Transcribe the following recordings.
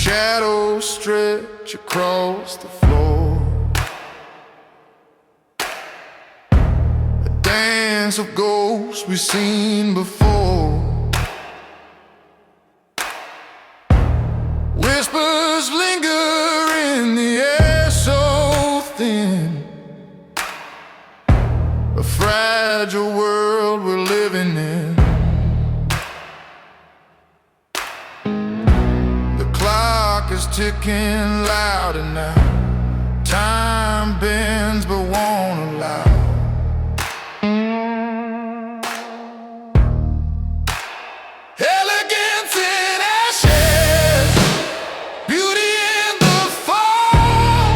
Shadows stretch across the floor, a dance of ghosts we've seen before. Whispers linger in the air so thin, a fragile world we're living in. The clock is ticking louder now. Time bends but won't allow. Elegance in ashes, beauty in the fall.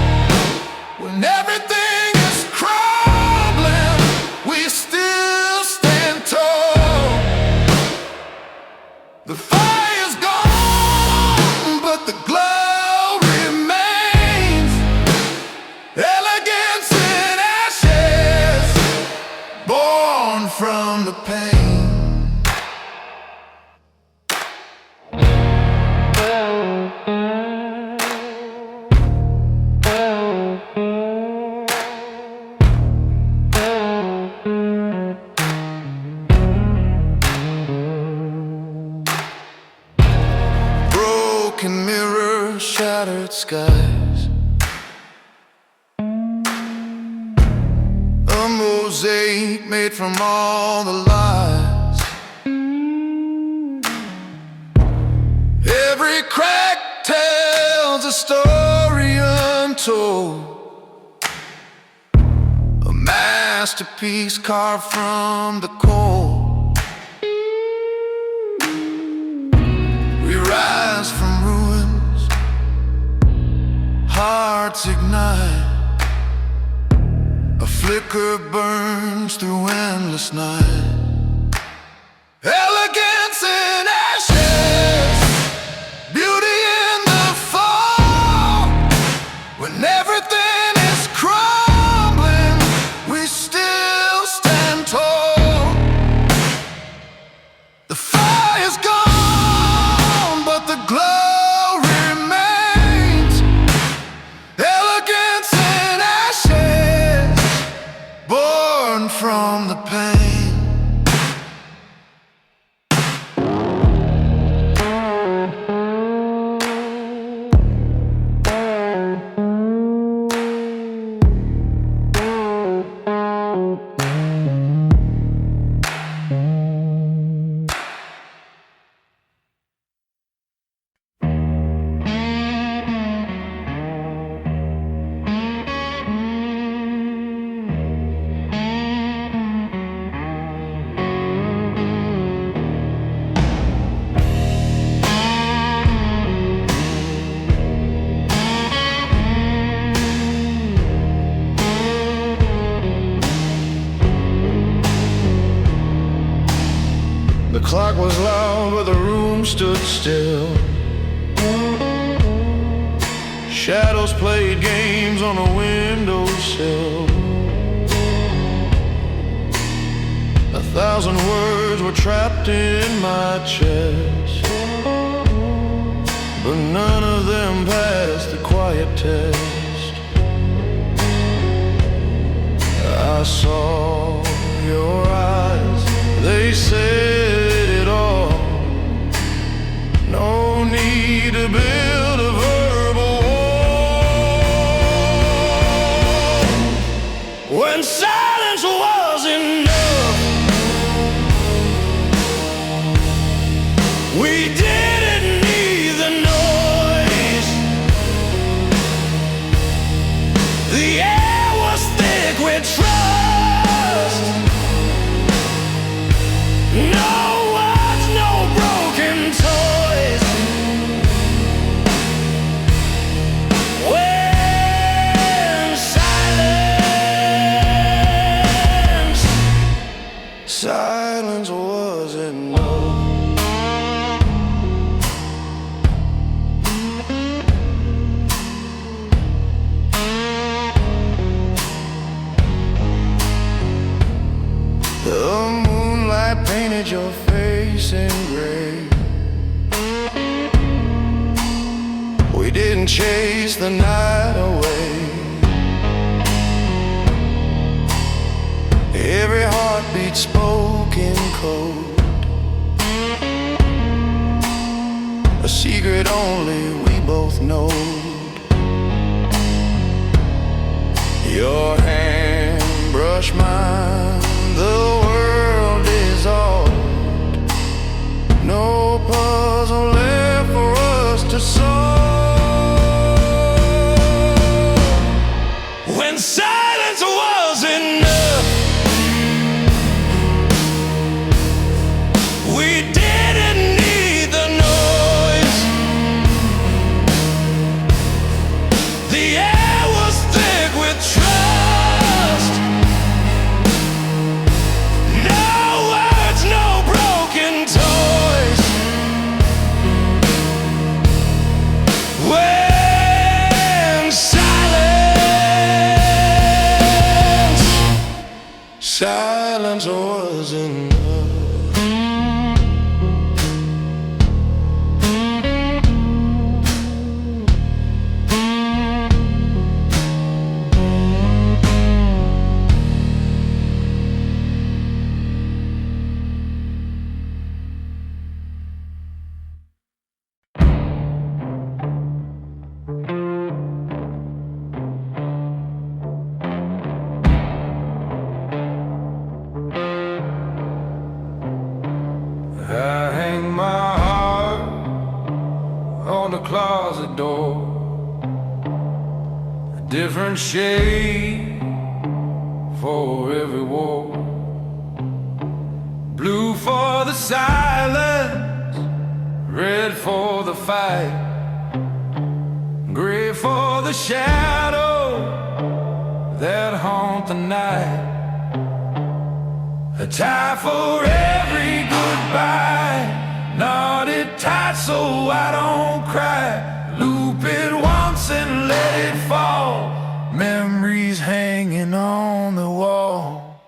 When everything is crumbling, we still stand tall. The fire's gone, but the glow remains. Elegance in ashes, born from the pain. Broken mirror, shattered skies, a mosaic made from all the lies. Every crack tells a story untold, a masterpiece carved from the coal. We rise from ruins, hearts ignite, a flicker burns through endless night. Elegance in ashes, beauty in the fall. When everything is crumbling, we still stand tall. The fire's gone, but the glow remains. Elegance in ashes, born from the pain. The clock was loud, but the room stood still. Shadows played games on a windowsill. 1,000 words were trapped in my chest, but none of them passed the quiet test. I saw your eyes, they said it all. No need to build a verbal wall. When silence was enough, we didn't need the noise. The air was thick with trust. No words, no broken toys. When silence was enough. The moonlight painted your face in gray. We didn't chase the night away. Every heartbeat spoke in code, a secret only we both know. Your hand brushed mine, the world is old. No puzzle left for us to solve. When silence was enough, we didn't need the noise. The air was thick with trust. No words, no broken toys. When silence was enough. I hang my heart on the closet door, a different shade for every war. Blue for the silence, red for the fight, gray for the shadow that haunt the night. A tie for every goodbye, knotted tight so I don't cry. Loop it once and let it fall, memories hanging on the wall.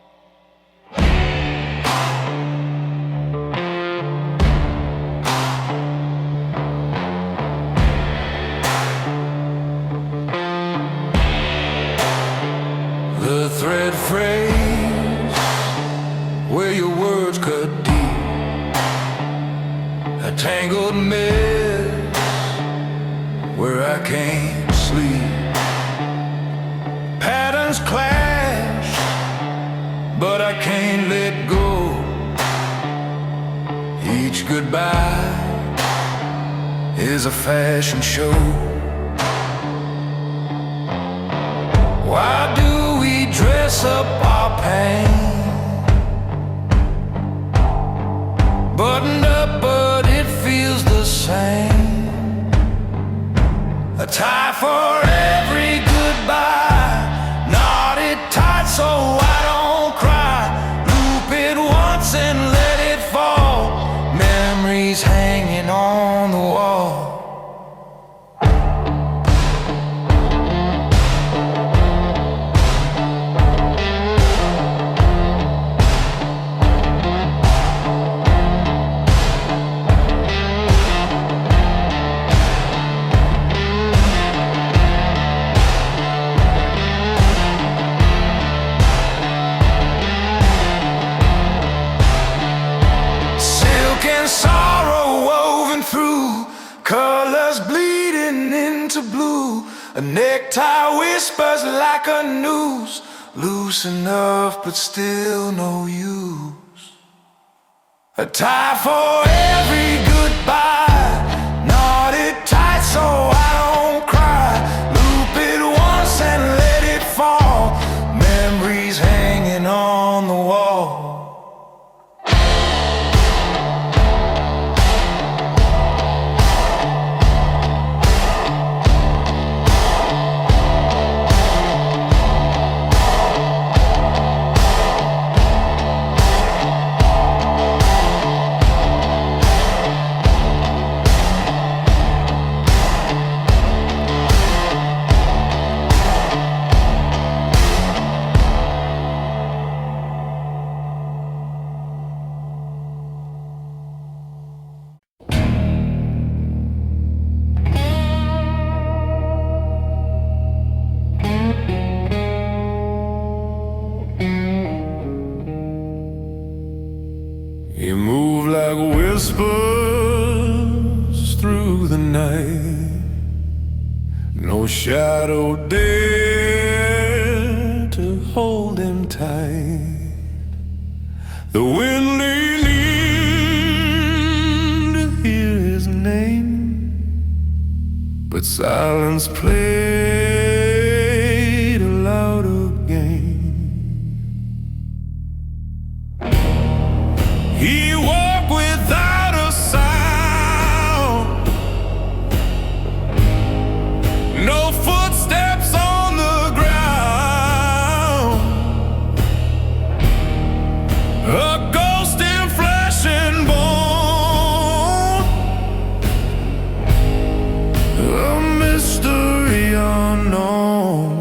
The thread phrase where your words cut deep, a tangled mess where I can't sleep. Patterns clash, but I can't let go. Each goodbye is a fashion show. Why do we dress up our pain? Buttoned up, but it feels the same. A tie for every goodbye, knotted tight so I don't cry. Loop it once and let it fall, memories hanging on the wall. Sorrow woven through, colors bleeding into blue. A necktie whispers like a noose, loose enough but still no use. A tie for every goodbye, knotted tight so I don't cry. Loop it once and let it fall, memories hanging on the wall. No shadow dare to hold him tight. The wind leaned in to hear his name, but silence played a louder game. He walked without a sound, no footsteps on the ground, a ghost in flesh and bone, a mystery unknown.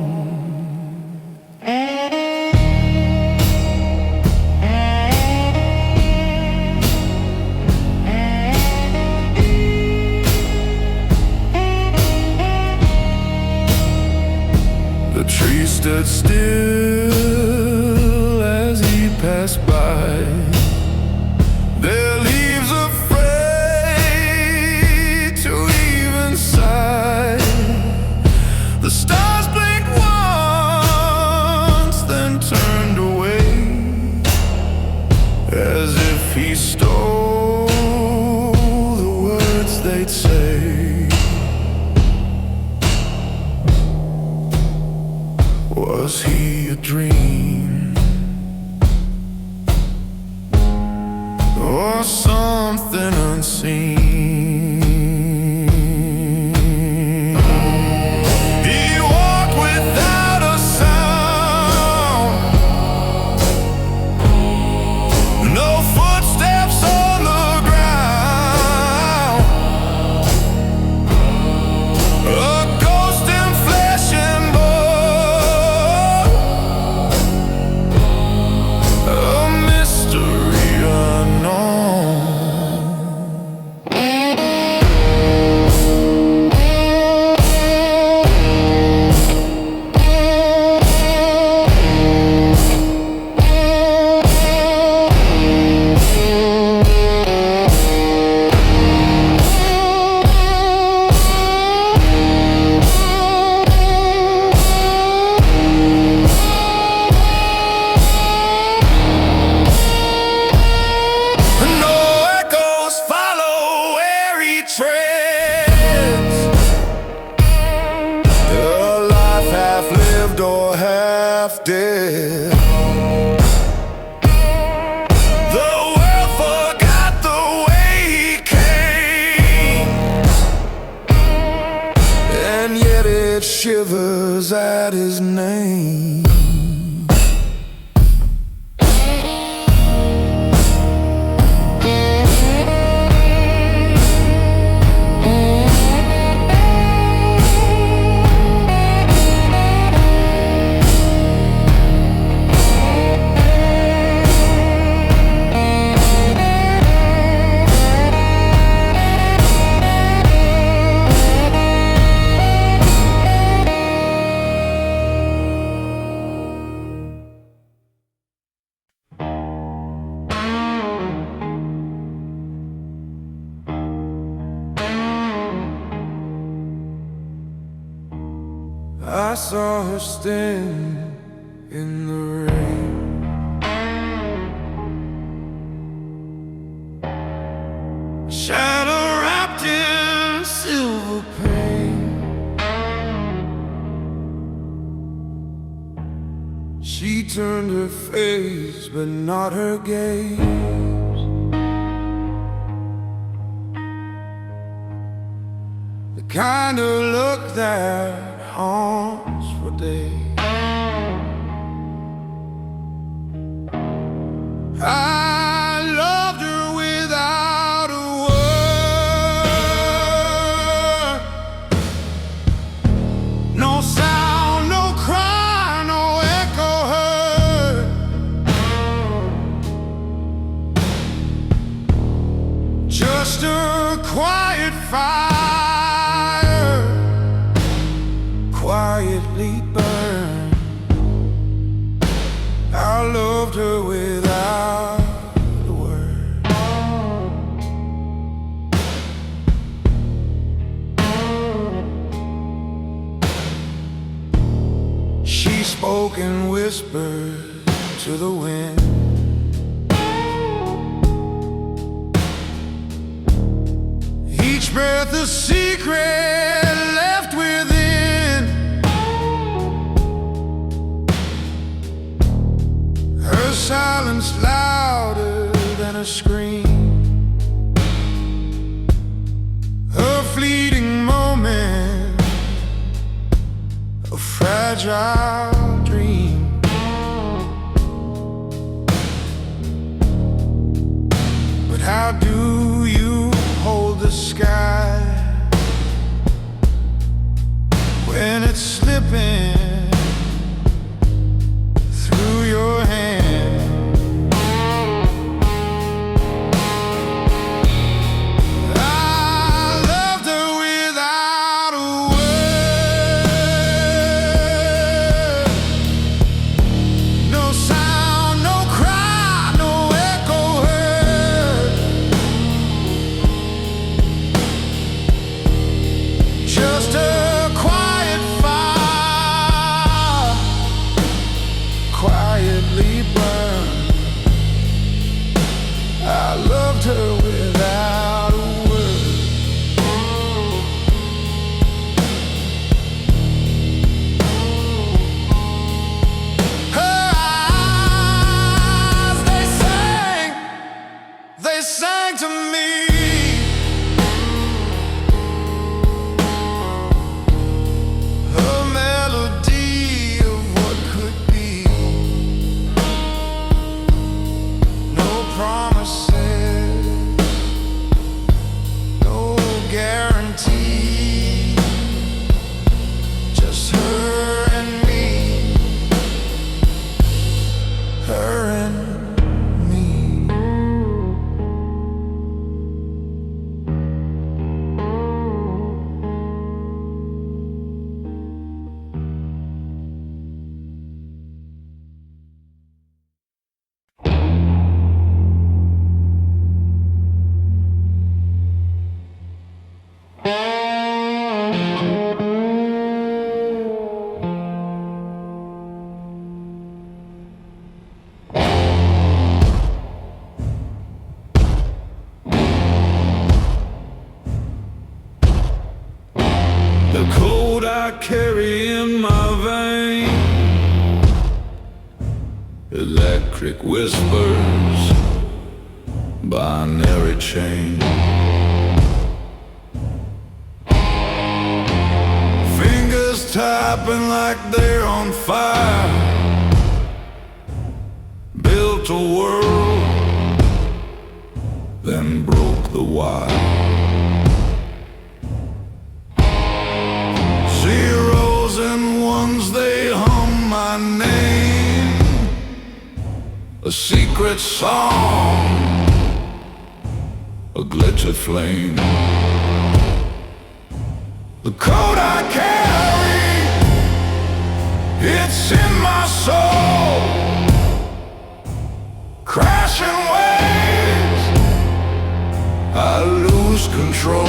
The tree stood still as he passed by, their leaves afraid to even sigh. The stars blinked once, then turned away, as if he stole the words they'd say. Was he a dream, or something unseen? He walked without a sound, no footsteps on the ground, a ghost in flesh and bone, a mystery unknown. No echoes follow where he treads, a life half lived or half dead. The world forgot the way he came, and yet it shivers at his name. I saw her stand in the rain, shadow wrapped in silver paint. She turned her face, but not her gaze. The kind of look that haunts for days. I loved her without a word. No sound, no cry, no echo heard. Just a quiet fire, quietly burn. I loved her without spoken whispers to the wind. Each breath a secret left within. Her silence louder than a scream. A fleeting moment, a fragile dream. But how do you hold the sky when it's slipping through your hand? I loved her without a word. No sound, no cry, no echo heard. Just a quiet fire, quietly burn. I loved her without a word. Her eyes, they sang to me. A melody of what could be. No promises, no guarantee. Just her and me, her and me. The cold I carry in my veins, electric whispers, binary chain. Fingers tapping like they're on fire. Built a world, then broke the wire. Zeros and ones, they hum my name. A secret song, a glitter flame. The code I carry, it's in my soul. Crashing waves, I lose control.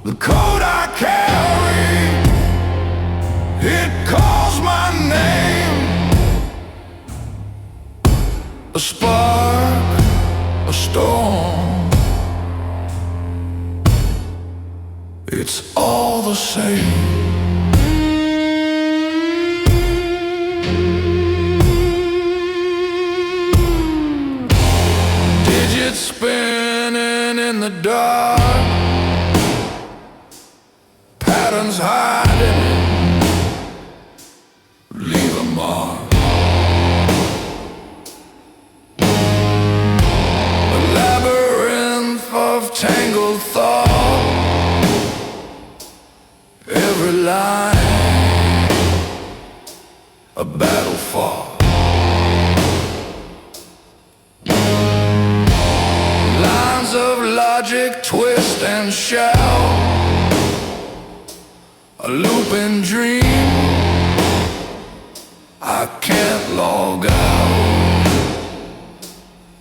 The code I carry, it calls my name. A spark, a storm, it's all the same. Digits spinning in the dark, patterns hiding, leave a mark. A labyrinth of tangled thought, every line a battle fought. Lines of logic twist and shout, a looping dream I can't log out.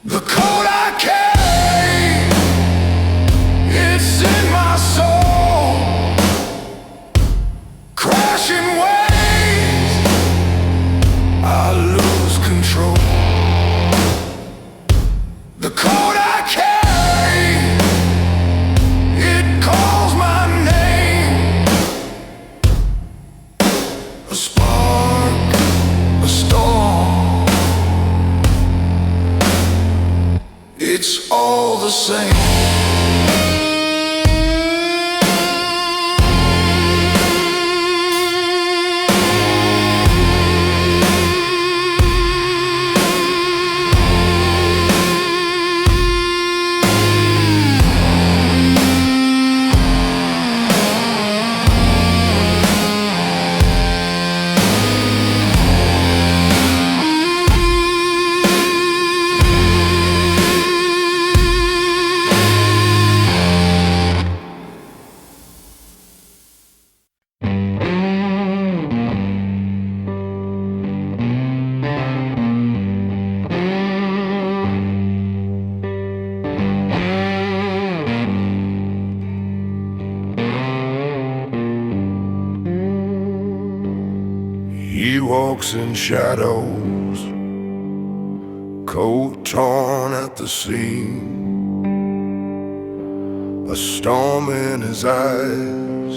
The code I carry, in my soul, crashing waves. He walks in shadows, coat torn at the seam, a storm in his eyes,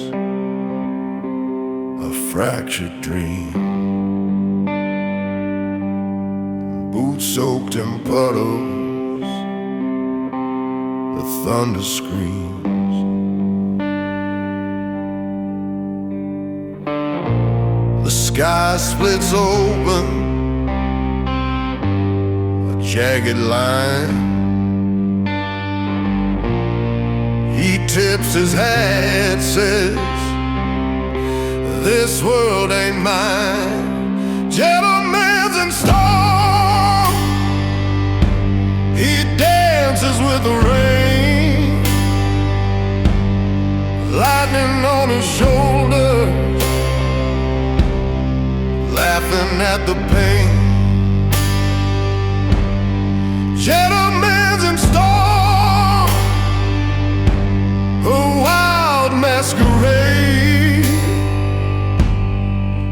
a fractured dream. Boots soaked in puddles, the thunder screams. The sky splits open, a jagged line. He tips his hat, says, "This world ain't mine." Gentlemen's in storm, he dances with the rain, lightning on his shoulders, laughing at the pain. Gentlemen's in storm, a wild masquerade,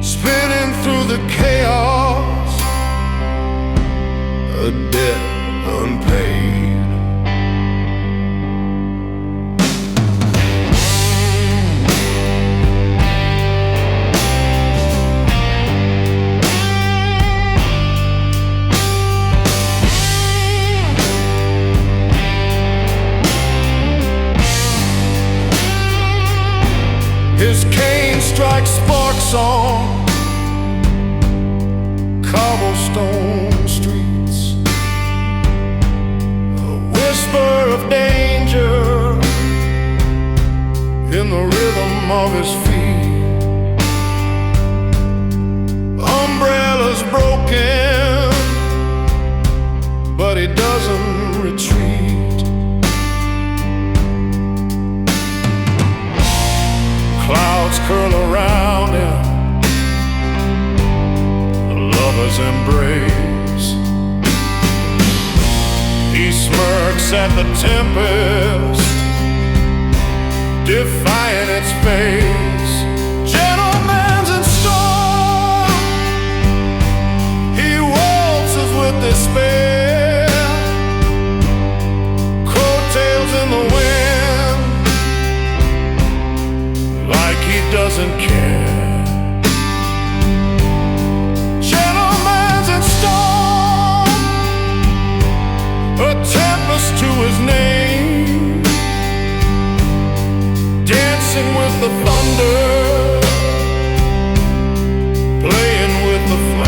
spinning through the chaos, a debt unpaid. His cane strikes sparks on cobblestone streets, a whisper of danger in the rhythm of his feet. Umbrellas broken, but he doesn't retreat. Clouds curl around him, a lover's embrace. He smirks at the tempest, defying its face. Gentlemen's in storm, he waltzes with despair, coattails in the wind, like he doesn't care. Gentlemen's in storm, a tempest to his name, dancing with the thunder, playing with the flame.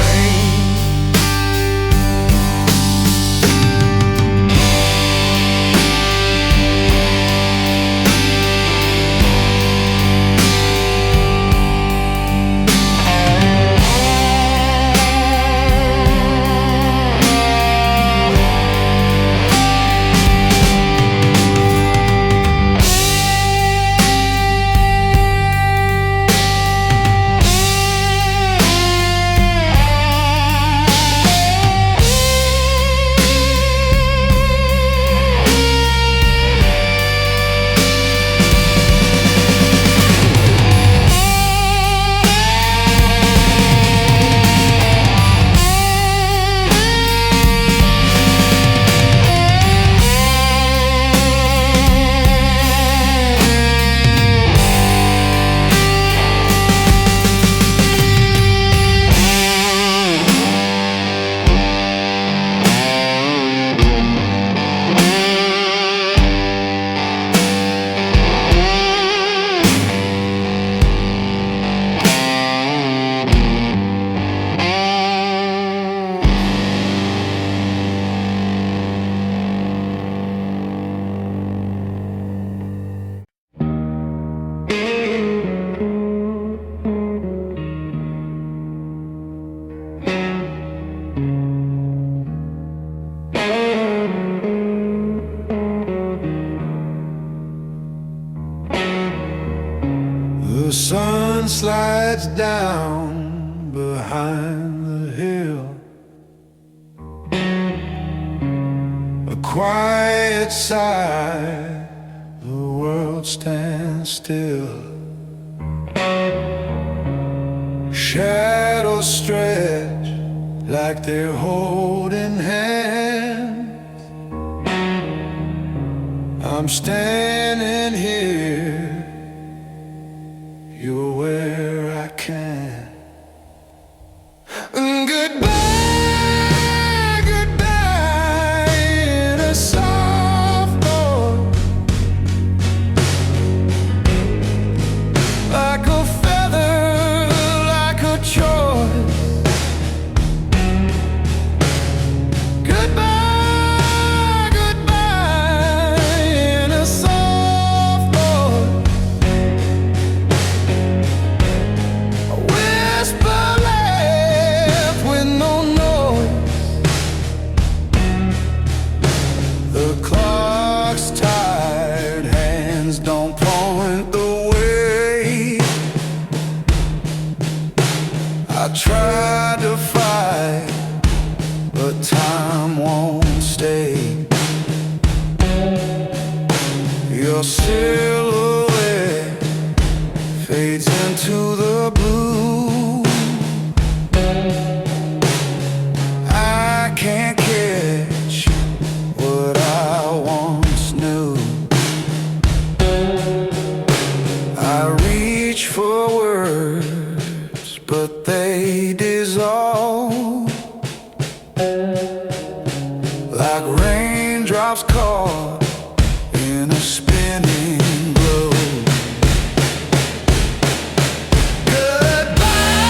The sun slides down behind the hill, a quiet sigh, the world stands still. Shadows stretch like they're holding hands. I'm standing here, you're where I can. Goodbye, goodbye, in a soft voice, like a feather, like a choice. Goodbye, goodbye, in a soft voice, a whisper left with no noise. The clock's tired hands don't point the way. I tried to fight, but time won't stay. Your silhouette fades into the blue. I can't catch what I once knew. I reach for words, but they dissolve like raindrops caught in a spinning globe. Goodbye,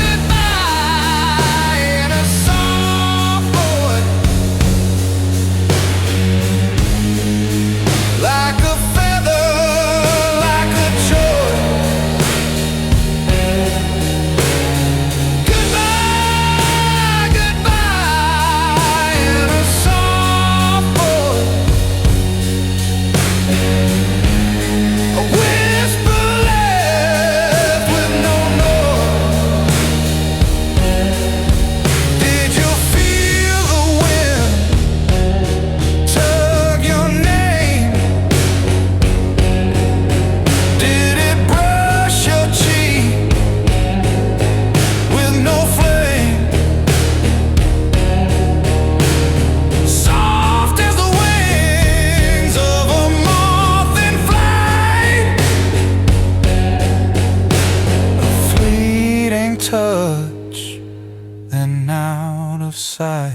goodbye, in a soft voice, like a feather, like a choice. Goodbye, goodbye, in a soft voice, a whisper left with no noise. Did you feel the wind tug your name? Did it brush your cheek with no flame? Soft as the wings of a moth in flight, a fleeting touch, then out of sight.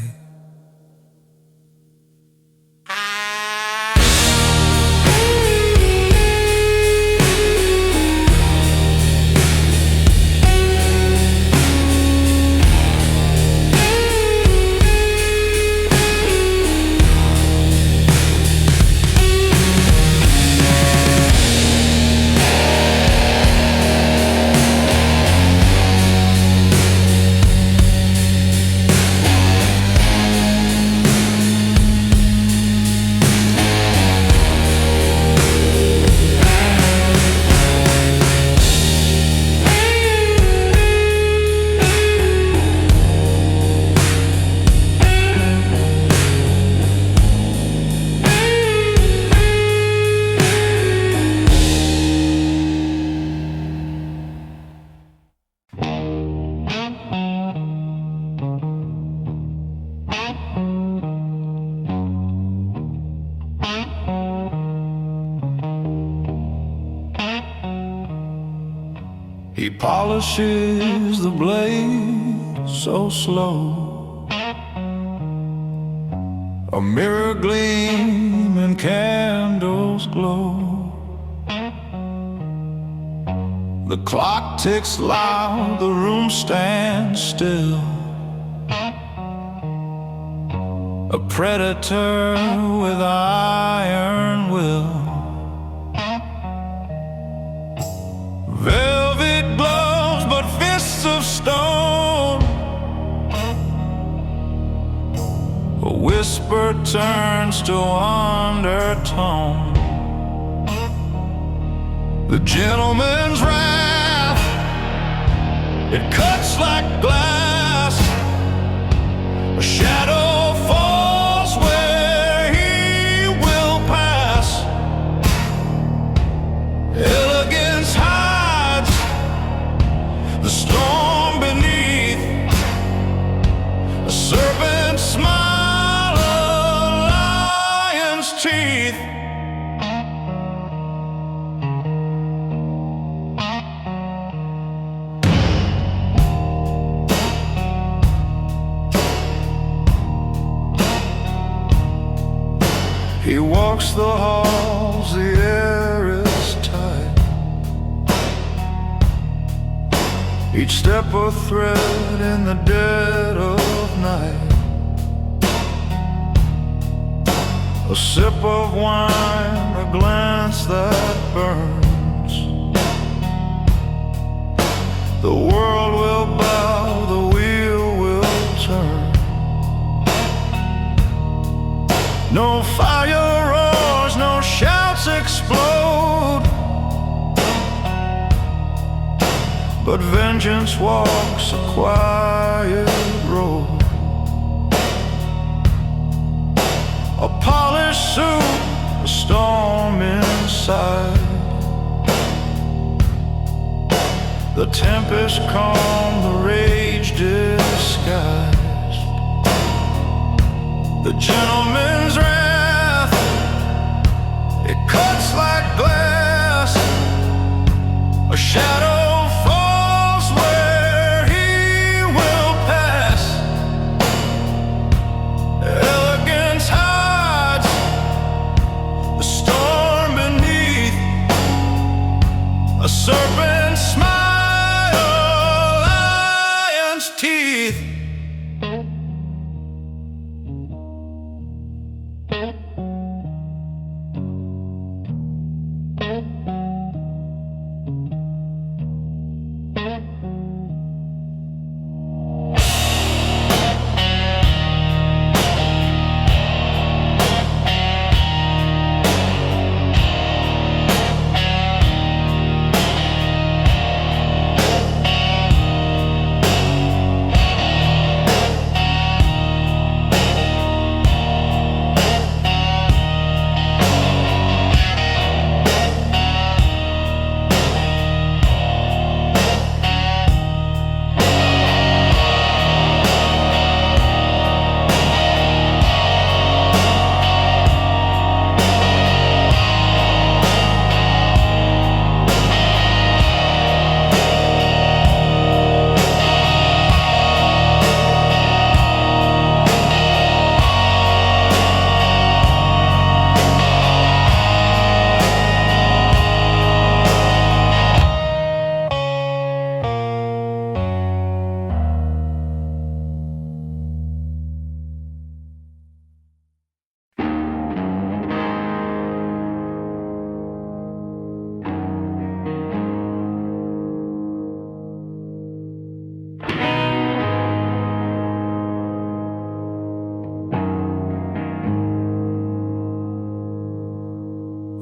He polishes the blade so slow, a mirror gleam and candles glow. The clock ticks loud, the room stands still. A predator with iron will. Velvet gloves, but fists of stone. A whisper turns to undertone. The gentleman's wrath, it cuts like glass. A shadow falls where he will pass. Elegance hides walks the halls, the air is tight. Each step a thread in the dead of night. A sip of wine, a glance that burns. The world will bow, the wheel will turn. No fire roars, no shouts explode, but vengeance walks a quiet road. A polished suit, a storm inside. The tempest calm, the rage disguised. The gentleman's wrath, it cuts like glass. A shadow falls where he will pass. Elegance hides the storm beneath. A serpent's smile, a lion's teeth.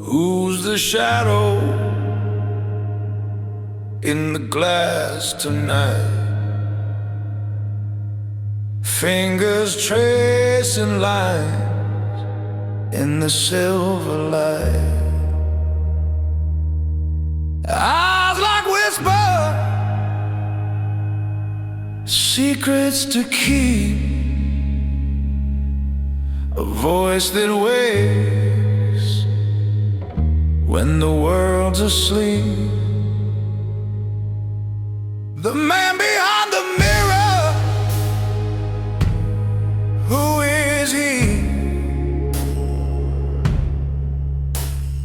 Who's the shadow in the glass tonight? Fingers tracing lines in the silver light. Eyes like whisper, secrets to keep. A voice that wakes when the world's asleep. The man behind the mirror, who is he?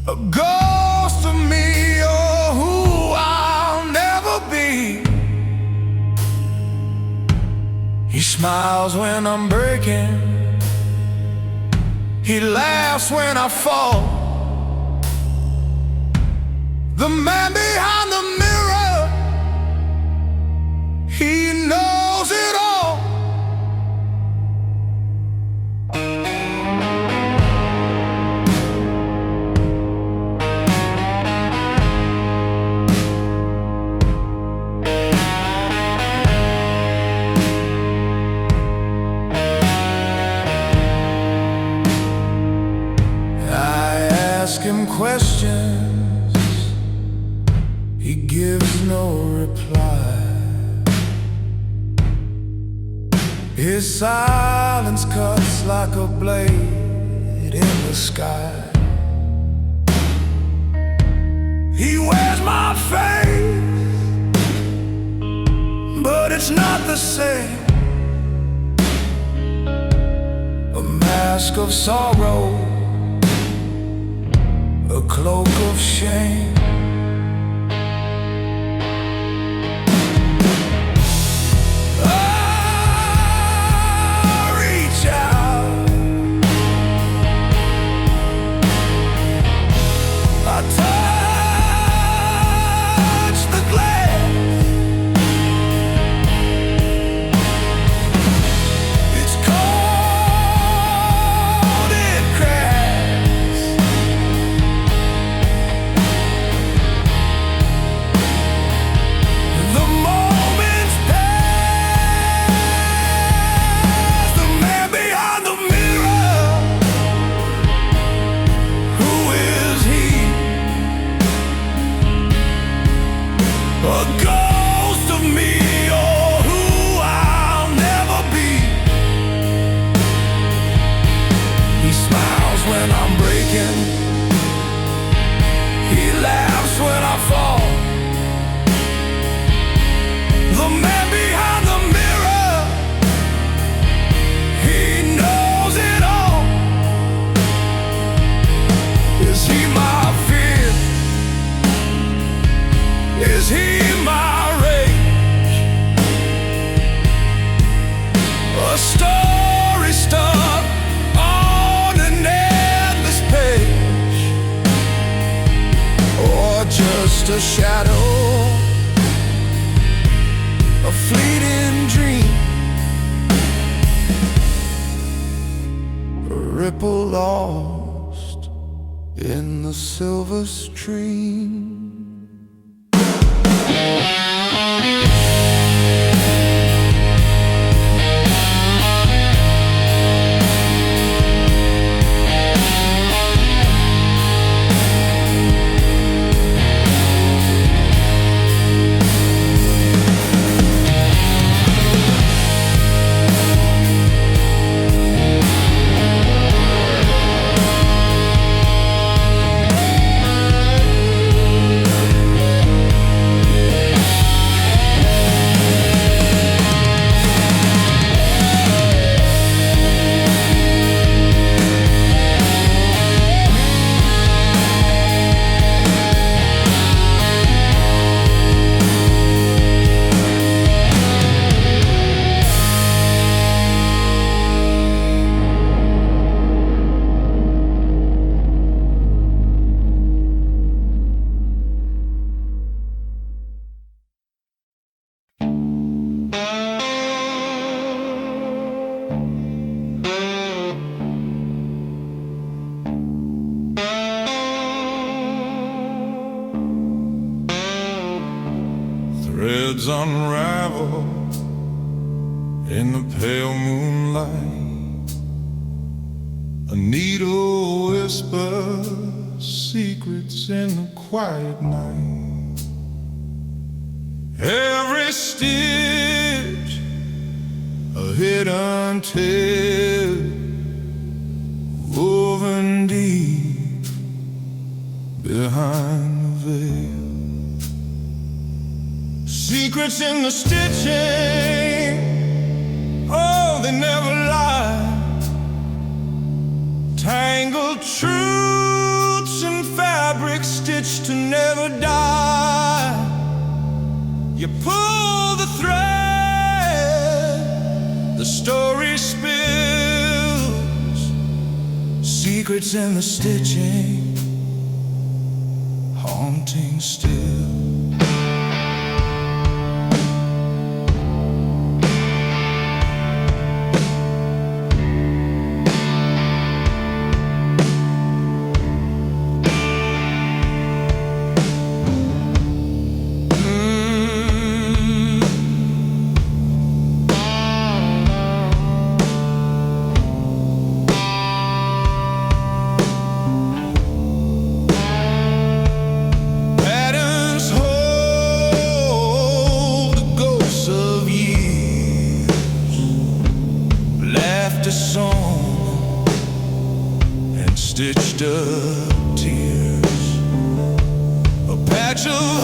A ghost of me, or who I'll never be. He smiles when I'm breaking, he laughs when I fall. The man behind the mirror, he knows it all. I ask him questions, he gives no reply. His silence cuts like a blade in the sky. He wears my face, but it's not the same. A mask of sorrow a cloak of shame. A shadow, a fleeting dream, a ripple lost in the silver stream. Threads unravel in the pale moonlight. A needle whispers secrets in the quiet night. Every stitch a hidden tale, woven deep behind the veil. Secrets in the stitching, oh, they never lie. Tangled truths in fabric stitched to never die. You pull the thread, the story spills. Secrets in the stitching, haunting still. Stitched up tears, a patch of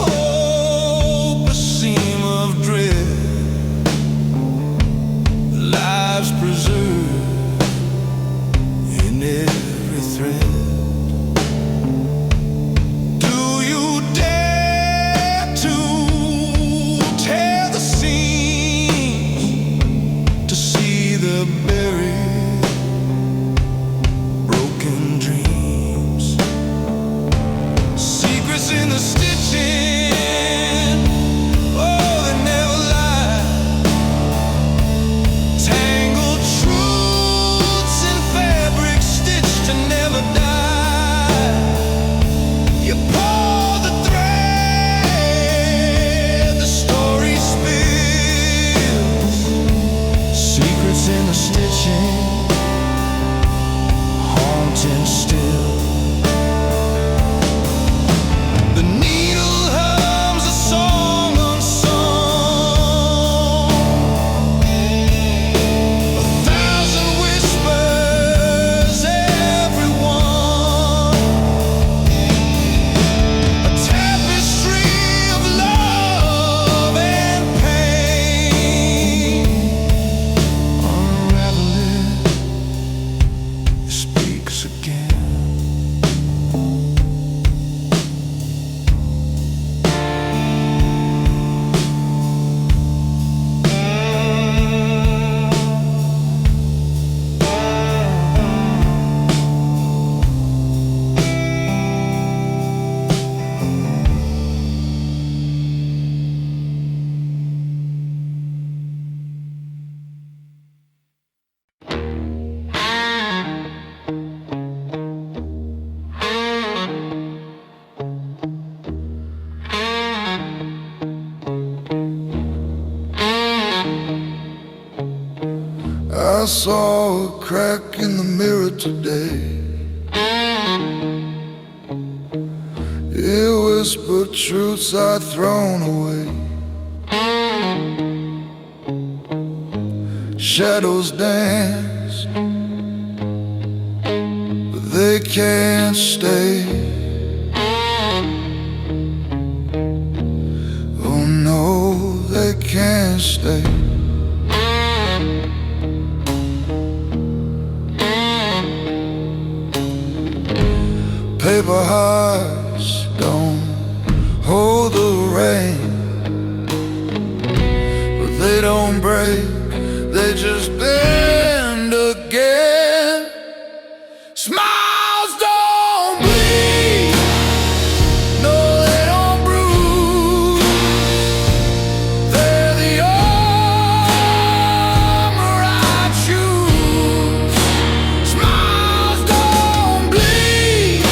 hope, a seam of dread, lives preserved in every thread. saw a crack in the mirror today. It whispered truths I'd thrown away. Shadows dance, but they can't stay. Oh no, they can't stay. Paper hearts don't hold the rain, but they don't break, they just bend again. Smiles don't bleed, no they don't bruise. They're the armor I choose. Smiles don't bleed,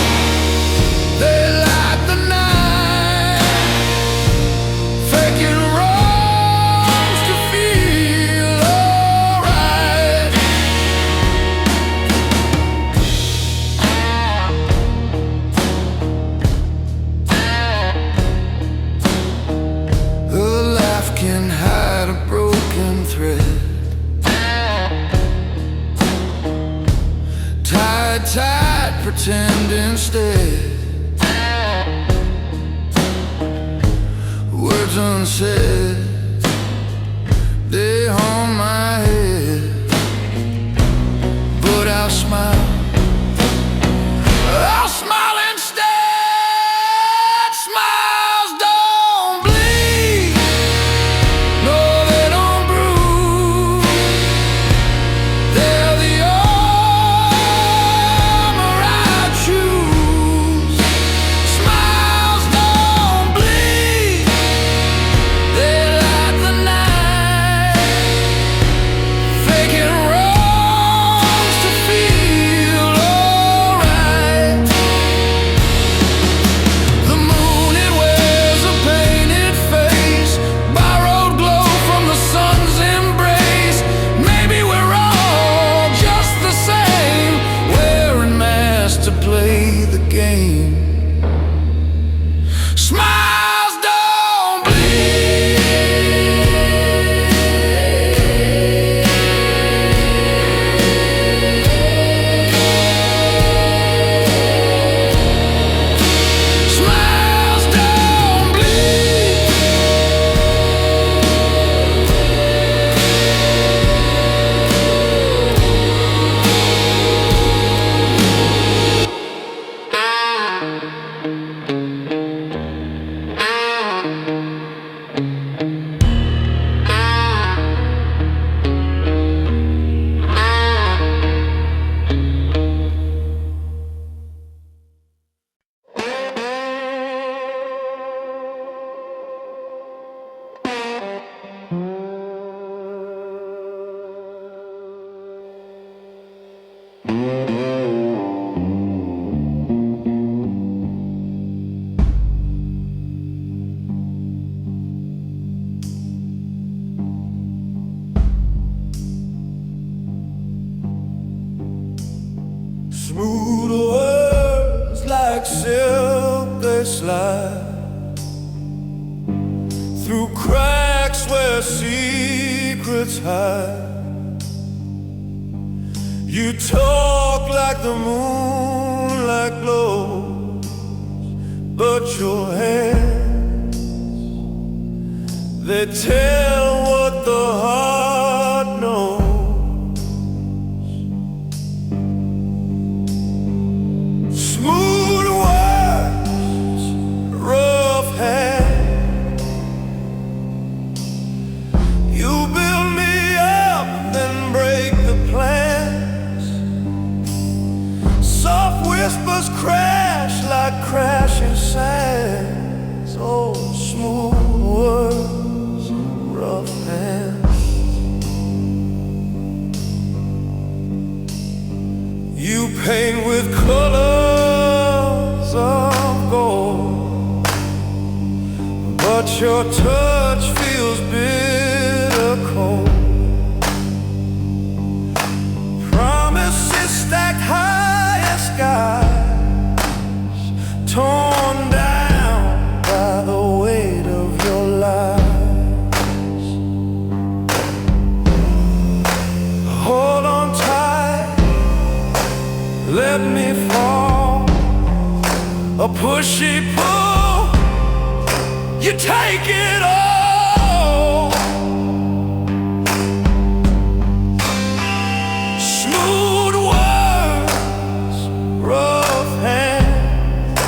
they light the night, faking wrongs to feel alright. The laugh can hide a broken thread, tied tight, pretend instead. Words unsaid, they haunt my head, but I'll smile instead. Smiles don't bleed, no they don't bruise. They're the armor I choose. Smiles don't bleed, they light the night, faking wrongs to feel alright. The moon, it wears a painted face, borrowed glow from the sun's embrace. Maybe we're all just the same, wearing masks to play the game. Smiles don't bleed. Smiles don't bleed. Smooth words like silk, they slide through cracks where secrets hide. You talk like the moonlight glows, but your hands, they tell what the heart knows. Smooth words, rough hand. You build me up, then break the plans. Soft whispers crash like crashing sands. Oh, smooth words, rough hands. You paint with colors of gold, but your touch feels bitter cold. You take it all. Smooth words, rough hands,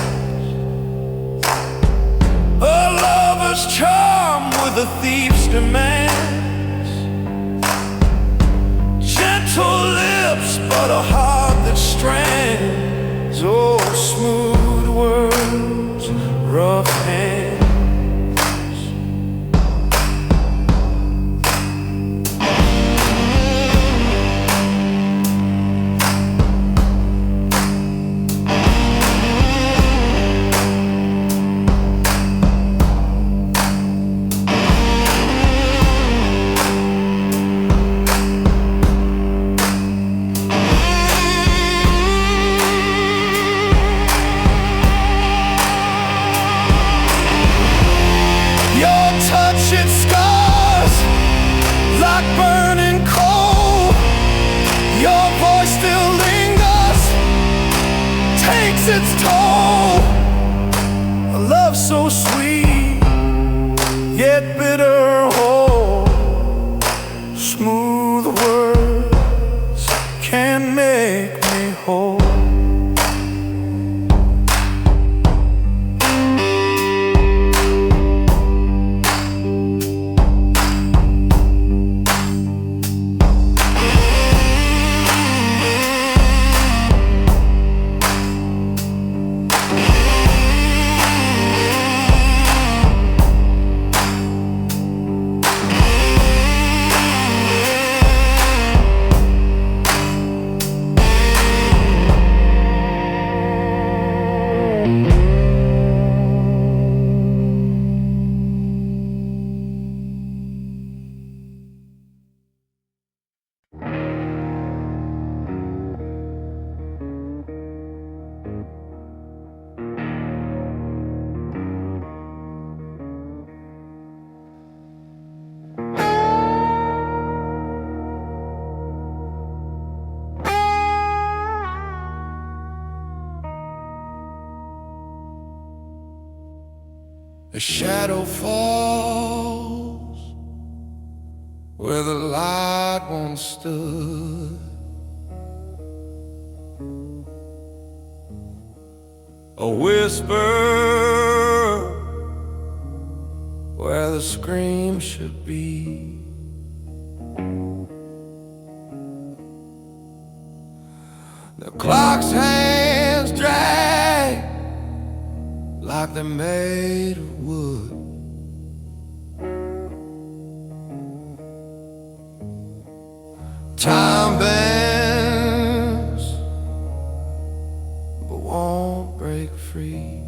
a lover's charm with a thief's demands, gentle lips but a heart that strands. Oh, smooth words, rough hands. It scars like burning coal. Your voice still lingers, takes its toll. A love so sweet, yet bitter whole. Smooth words can make me whole. A shadow falls where the light once stood. A whisper where the scream should be. The clock's hands drag like they're made of wood. Time bends but won't break free.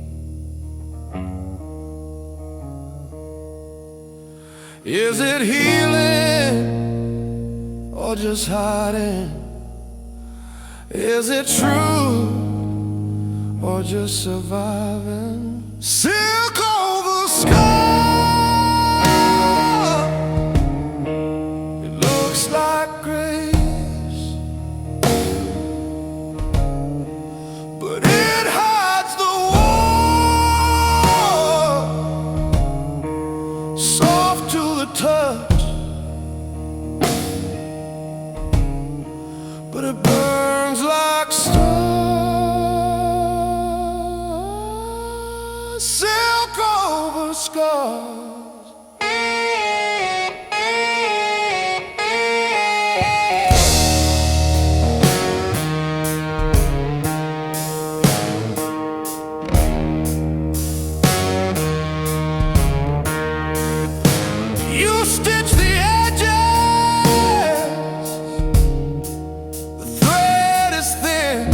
Is it healing or just hiding? Is it true or just surviving? Silk over scar, it looks like grace, but it hides the war, soft to the touch, but it burns like stone. Silk over scars. You stitch the edges, the thread is thin.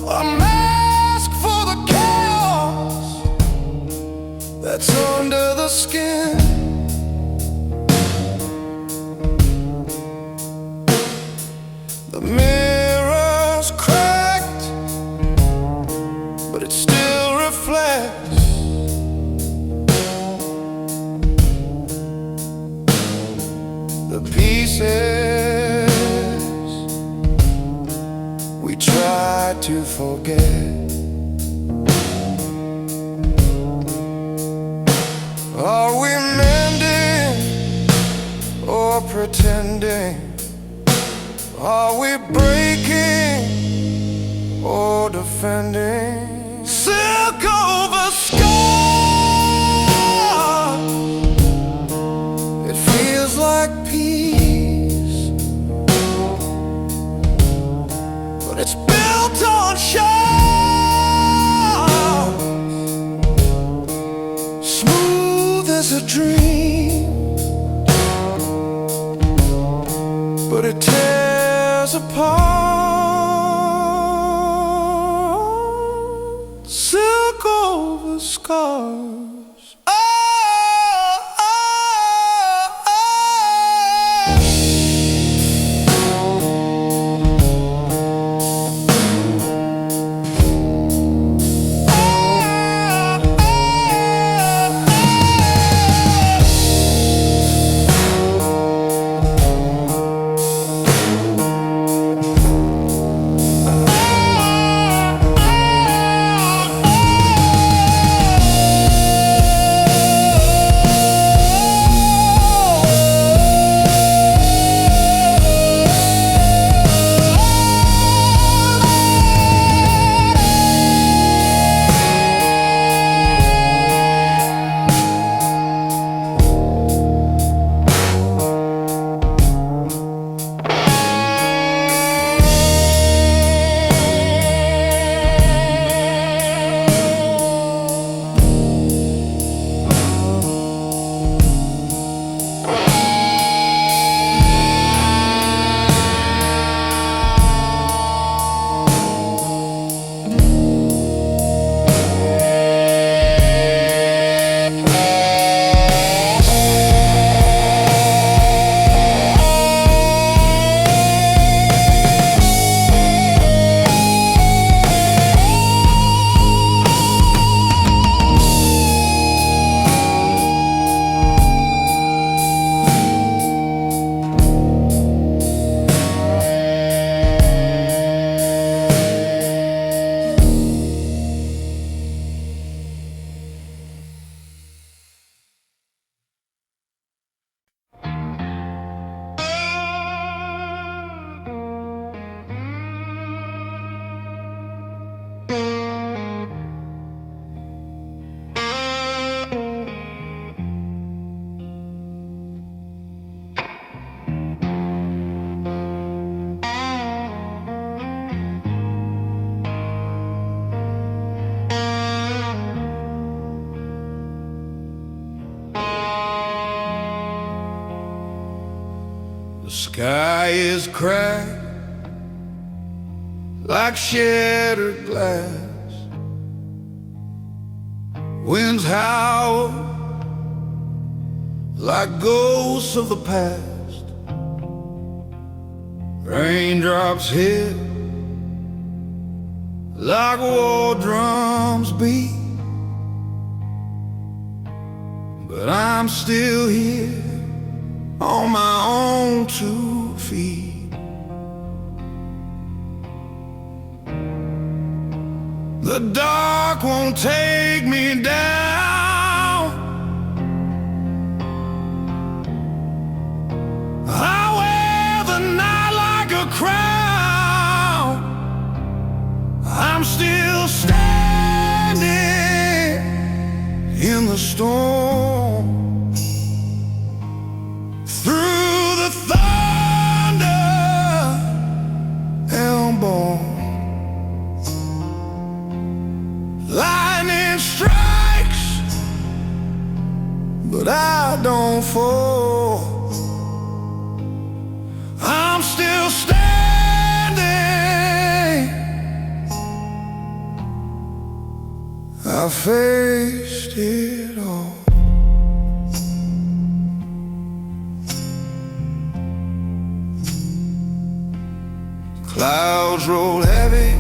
A mask for the chaos that's under the skin. The mirror's cracked, but it still reflects. The pieces we try try to forget. Are we mending or pretending? Are we breaking or defending? Silk over scar, it feels like peace, but it's built on shards, smooth as a dream, but it tears apart. Silk over scars. Oh, oh, oh. The sky is cracked like shattered glass. Winds howl like ghosts of the past. Raindrops hit like war drums beat. But I'm still here on my own 2 feet. The dark won't take me down. I wear the night like a crown. I'm still standing in the storm, through the thunder and bone. Lightning strikes, but I don't fall. I'm still standing. I faced it all. Clouds roll heavy,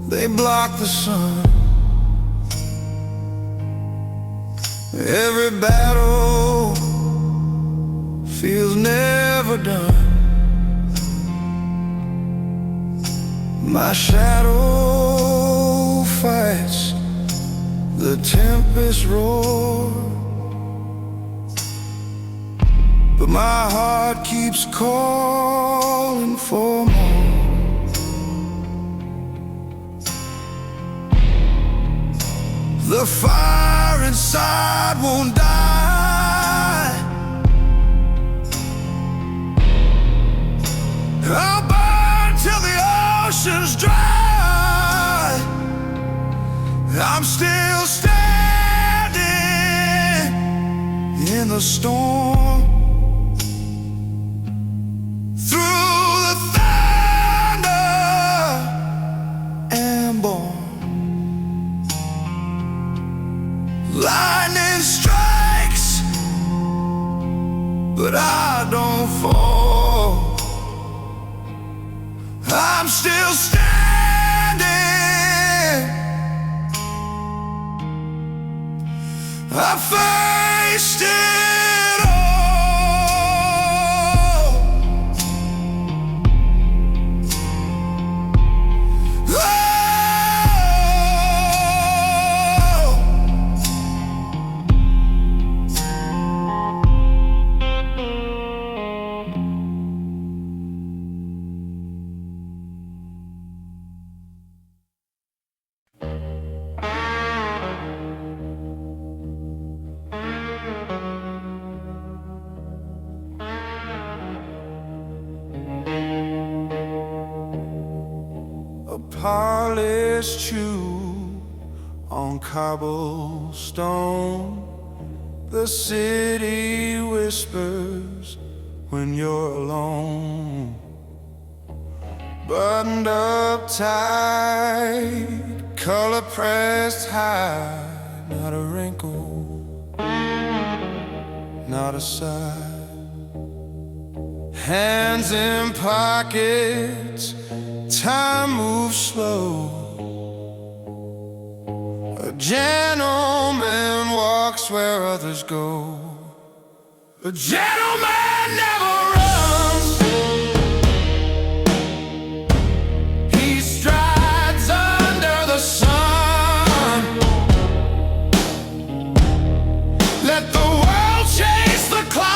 they block the sun. Every battle feels never done. My shadow fights the tempest roar, but my heart keeps calling for more. The fire inside won't die. I'll burn till the ocean's dry. I'm still standing in the storm, through the thunder and born. Lightning strikes, but I don't fall. I'm still standing. I faced it all. A polished shoe on cobblestone. The city whispers when you're alone. Buttoned up tight, color pressed high. Not a wrinkle, not a sigh. Hands in pockets, time moves slow. A gentleman walks where others go. A gentleman never runs. He strides under the sun. Let the world chase the clock.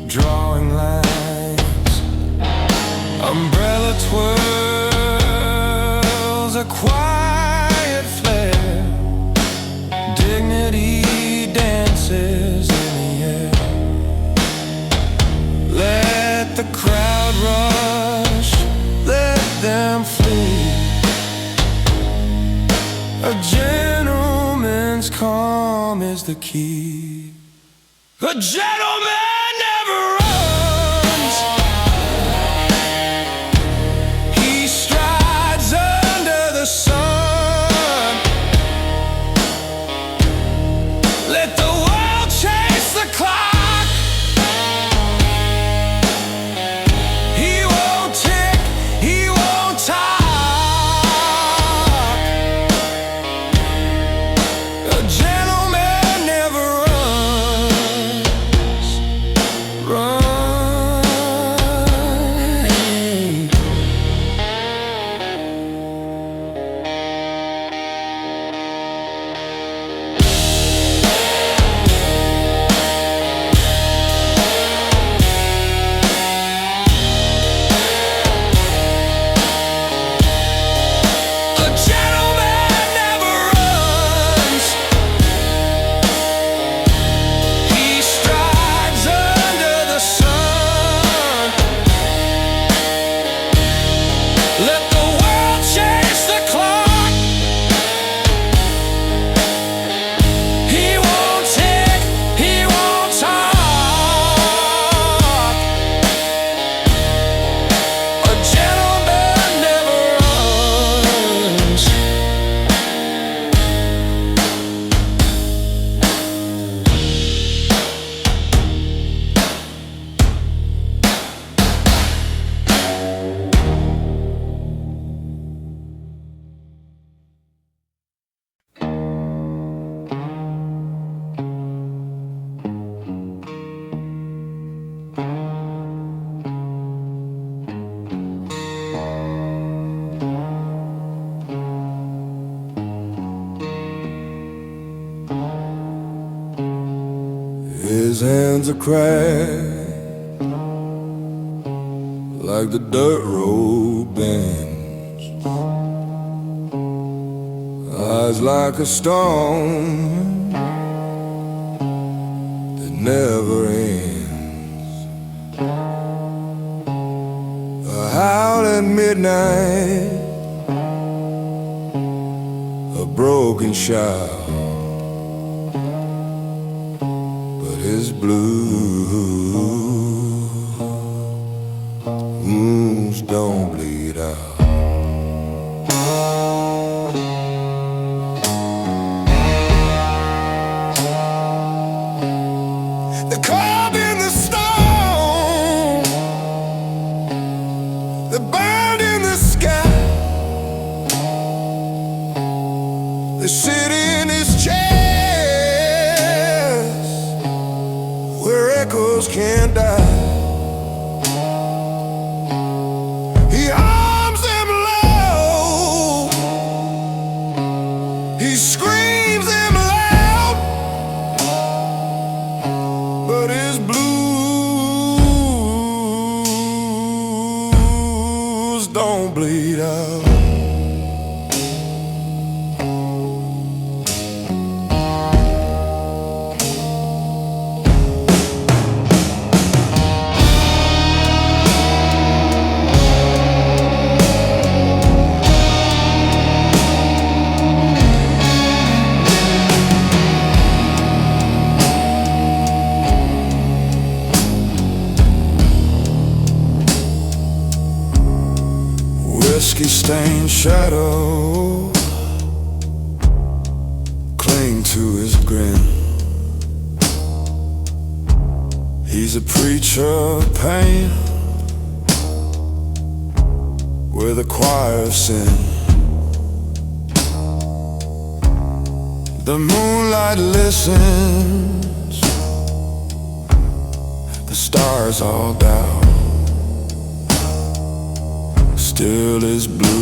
Drawing lines, umbrella twirls, a quiet flare. Dignity dances in the air. Let the crowd rush, let them flee. A gentleman's calm is the key. A gentleman never runs. He strides under the sun. Let the world chase the clock. He won't tick, he won't talk. A gentleman never runs. hands are cracked like the dirt road bends. Eyes like a storm that never ends. A howl at midnight, a broken shout, but his blues wounds don't bleed out. They're caught in the storm, they're burned in the sky. They sit in his chest where echoes can't die. He arms them low, he screams them loud, but his blues don't bleed out. Whiskey-stained shadow cling to his grin. He's a preacher of pain with a choir of sin. The moonlight listens, the stars all down. Still his blues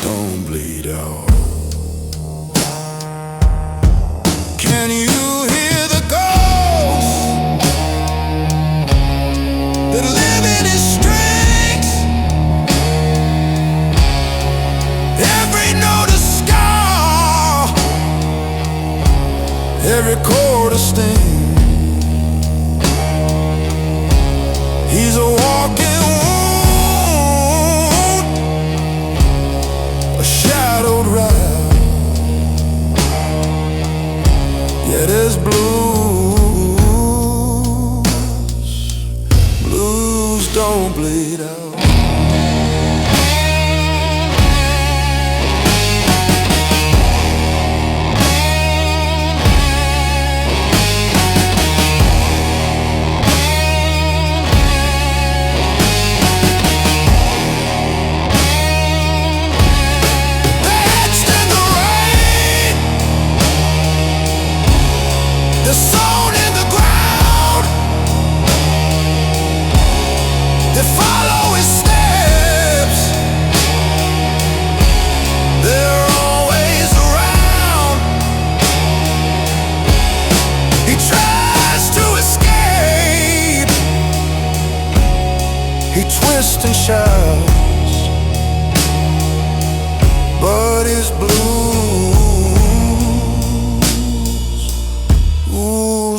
don't bleed out. Can you hear the ghosts that live in his strings? Every note a scar, every chord a sting. He's a walking wound, a shadowed ride. Yet his blues don't bleed out. They're sown in the ground, they follow his steps, they're always around. He tries to escape, he twists and shouts, but his blues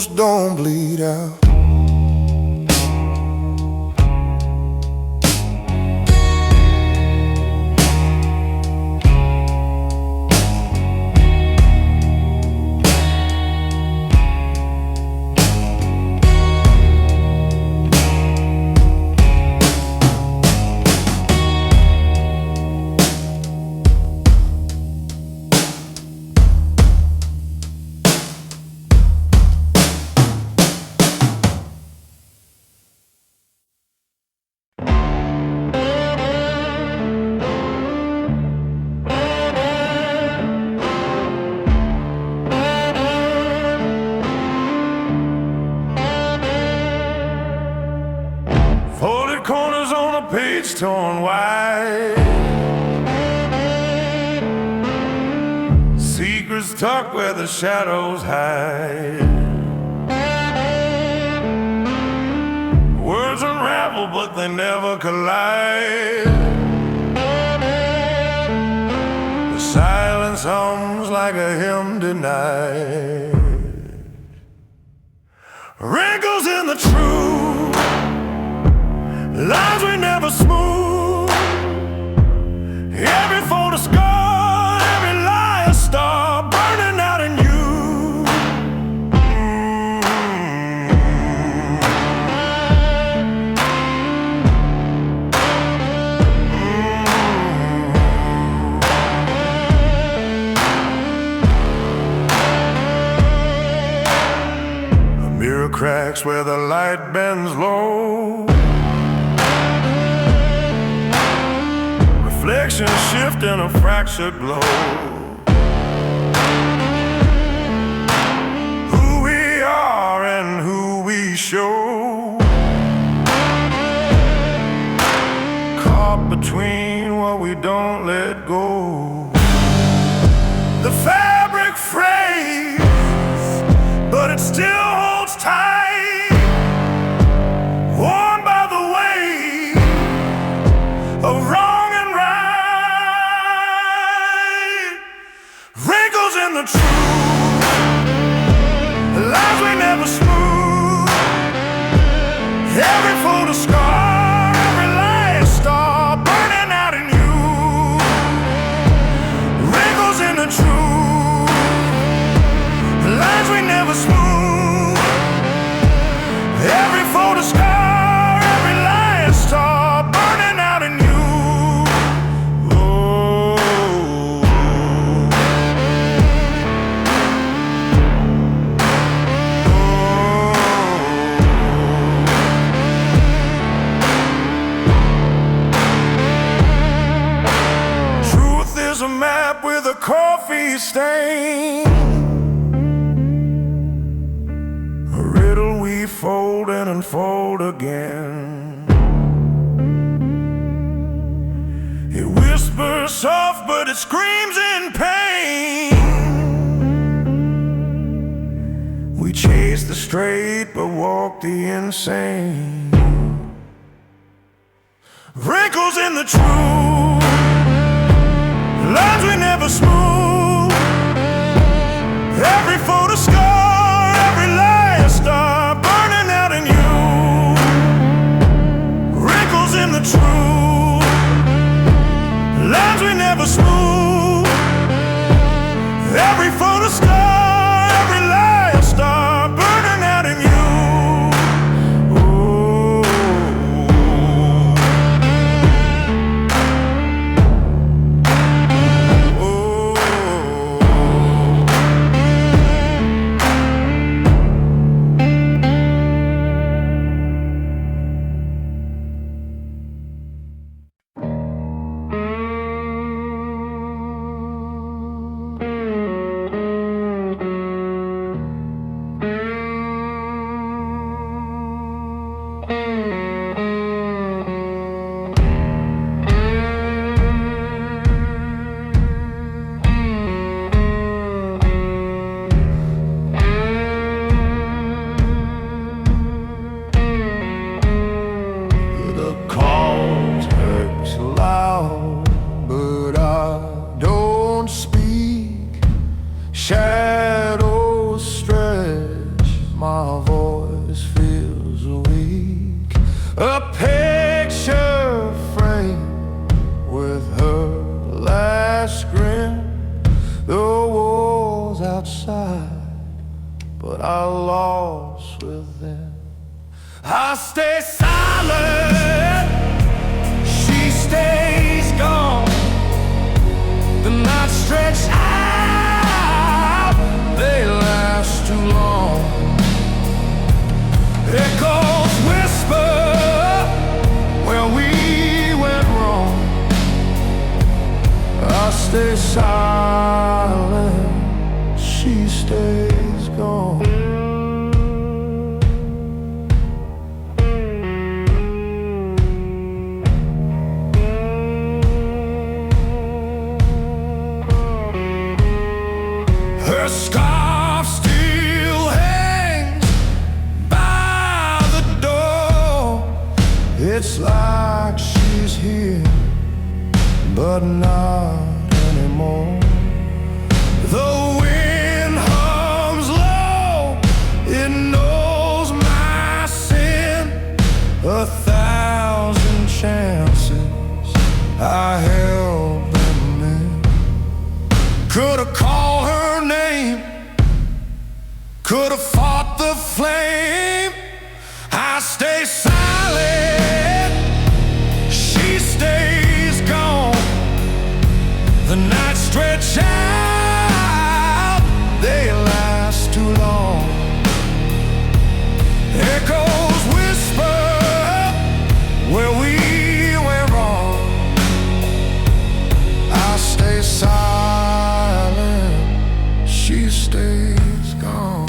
don't bleed out. Page torn wide, secrets tucked where the shadows hide. Words unravel, but they never collide. The silence hums like a hymn denied. Wrinkles in the truth, lines we never smooth. Every photo scar, every lie a star burning out in you. A mirror cracks where the light bends low. Reflections shift in a fractured glow. Who we are and who we show, caught between what we don't let go. The fabric frays, but it still holds tight, worn by the weight of wrong. In the truth, the lies we never smooth. Every photo scar, every lie a star burning out in you. Wrinkles in the truth, the lines we never smooth. Every photo scar, every lie a star burning out in you. A map with a coffee stain, a riddle we fold and unfold again. It whispers soft, but it screams in pain. We chase the straight, but walk the insane. Wrinkles in the truth, lines we never smooth. Every photo scar, every lie a star burning out in you. Wrinkles in the truth, lines we never smooth. Every photo scar, every lie a star burning out in you. Shadows stretch, my voice feels weak. A picture frame with her last grin. The walls outside, but I lost within. I stay silent, she stays gone. The night stretched out, they last too long. Echoes whisper where we went wrong. I stay silent, she stays gone. here, but not anymore. The wind hums low, it knows my sin. 1,000 chances I held them in. Could've called her name, could've fought the flame. I stay silent, she stays gone. The nights stretch out, they last too long. Echoes whisper where we went wrong. I stay silent, she stays gone.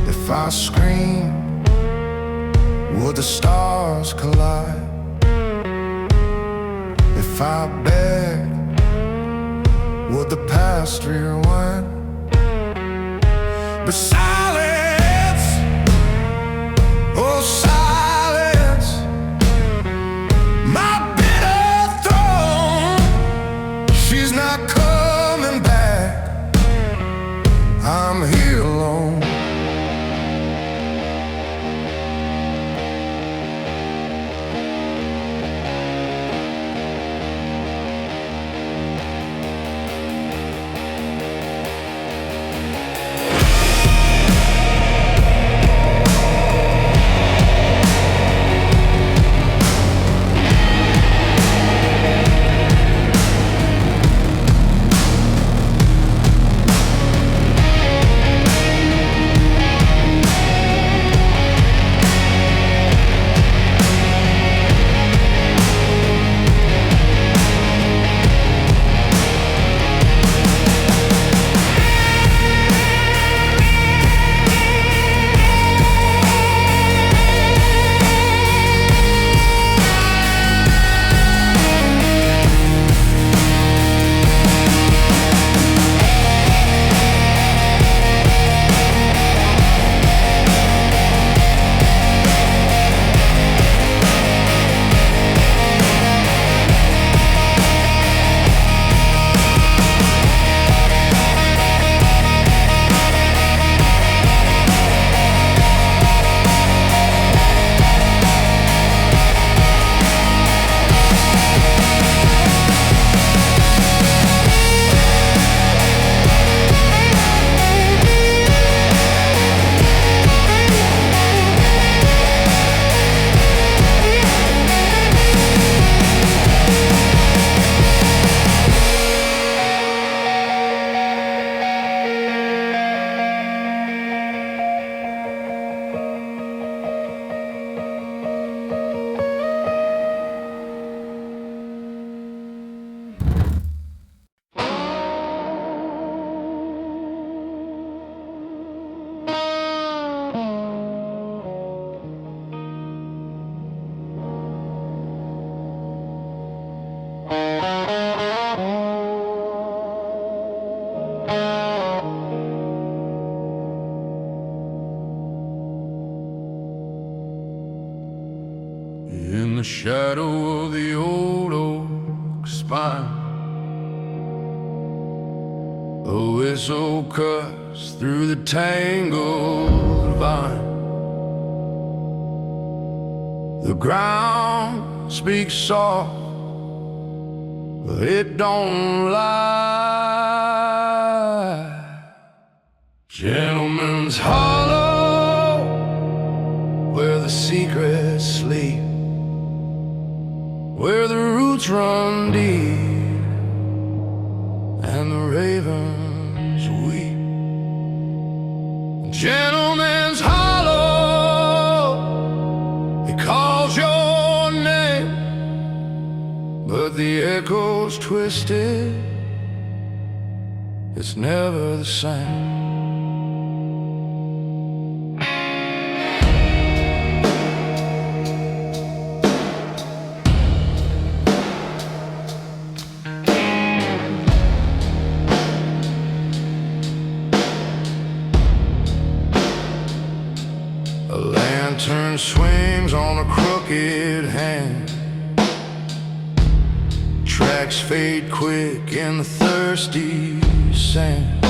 If I scream, would the stars collide? If I beg, would the past rewind? But silence, oh silence, my bitter throne, she's not coming back. I'm here alone. In the shadow of the old oak spine, a whistle cuts through the tangled vine. The ground speaks soft, but it don't lie. Gentleman's Hollow, where the secrets sleep, where the roots run deep and the ravens weep. Gentleman's Hollow, he calls your name, but the echo's twisted, it's never the same. A land lantern swings on a crooked hand. Tracks fade quick in the thirsty sand.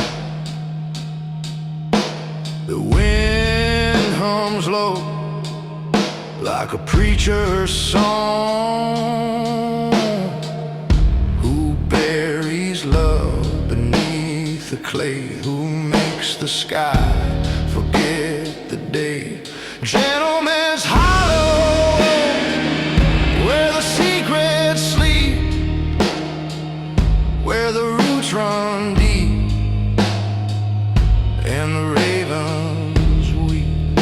The wind hums low like a preacher's song. Who buries love beneath the clay? Who makes the sky forget the day? Gentleman's Hollow, where the secrets sleep, where the roots run deep and the ravens weep.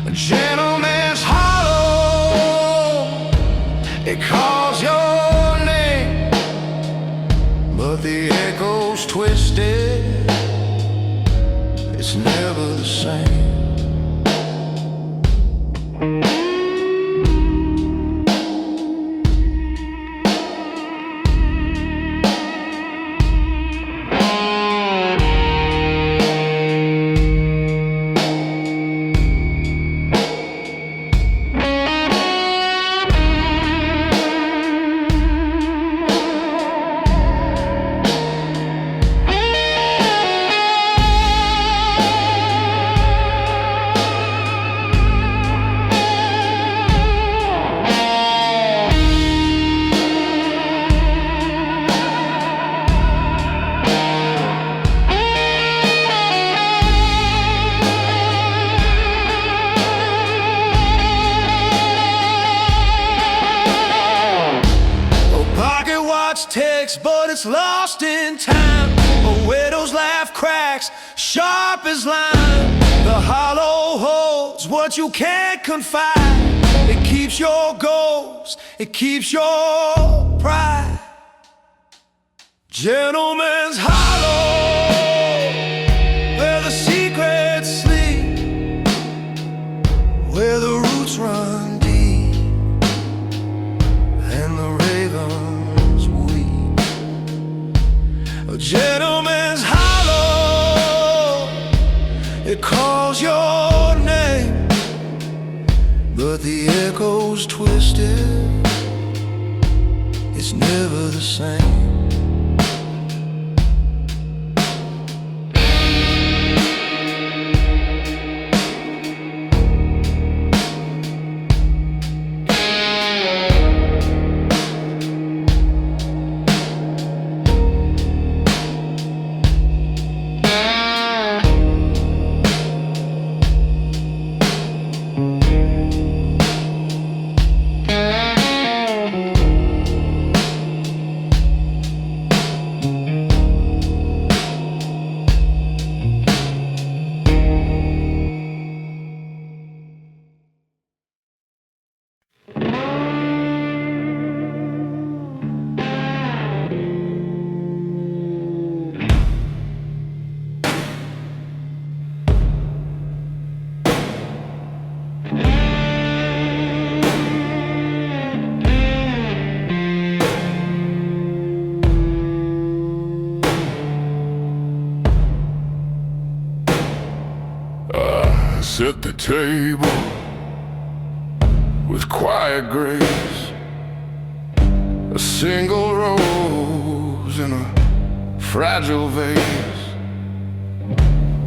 A gentleman's hollow, it calls your name, but the echo's twisted, it's never the same. Ticks, but it's lost in time. A widow's laugh cracks, sharp as lime. The hollow holds what you can't confide. It keeps your goals, it keeps your pride. Gentleman's Hollow, where the secrets sleep, where the roots run deep and the ravens weep. A gentleman's hollow, it calls your name, but the echo's twisted, it's never the same. Set the table with quiet grace, a single rose in a fragile vase,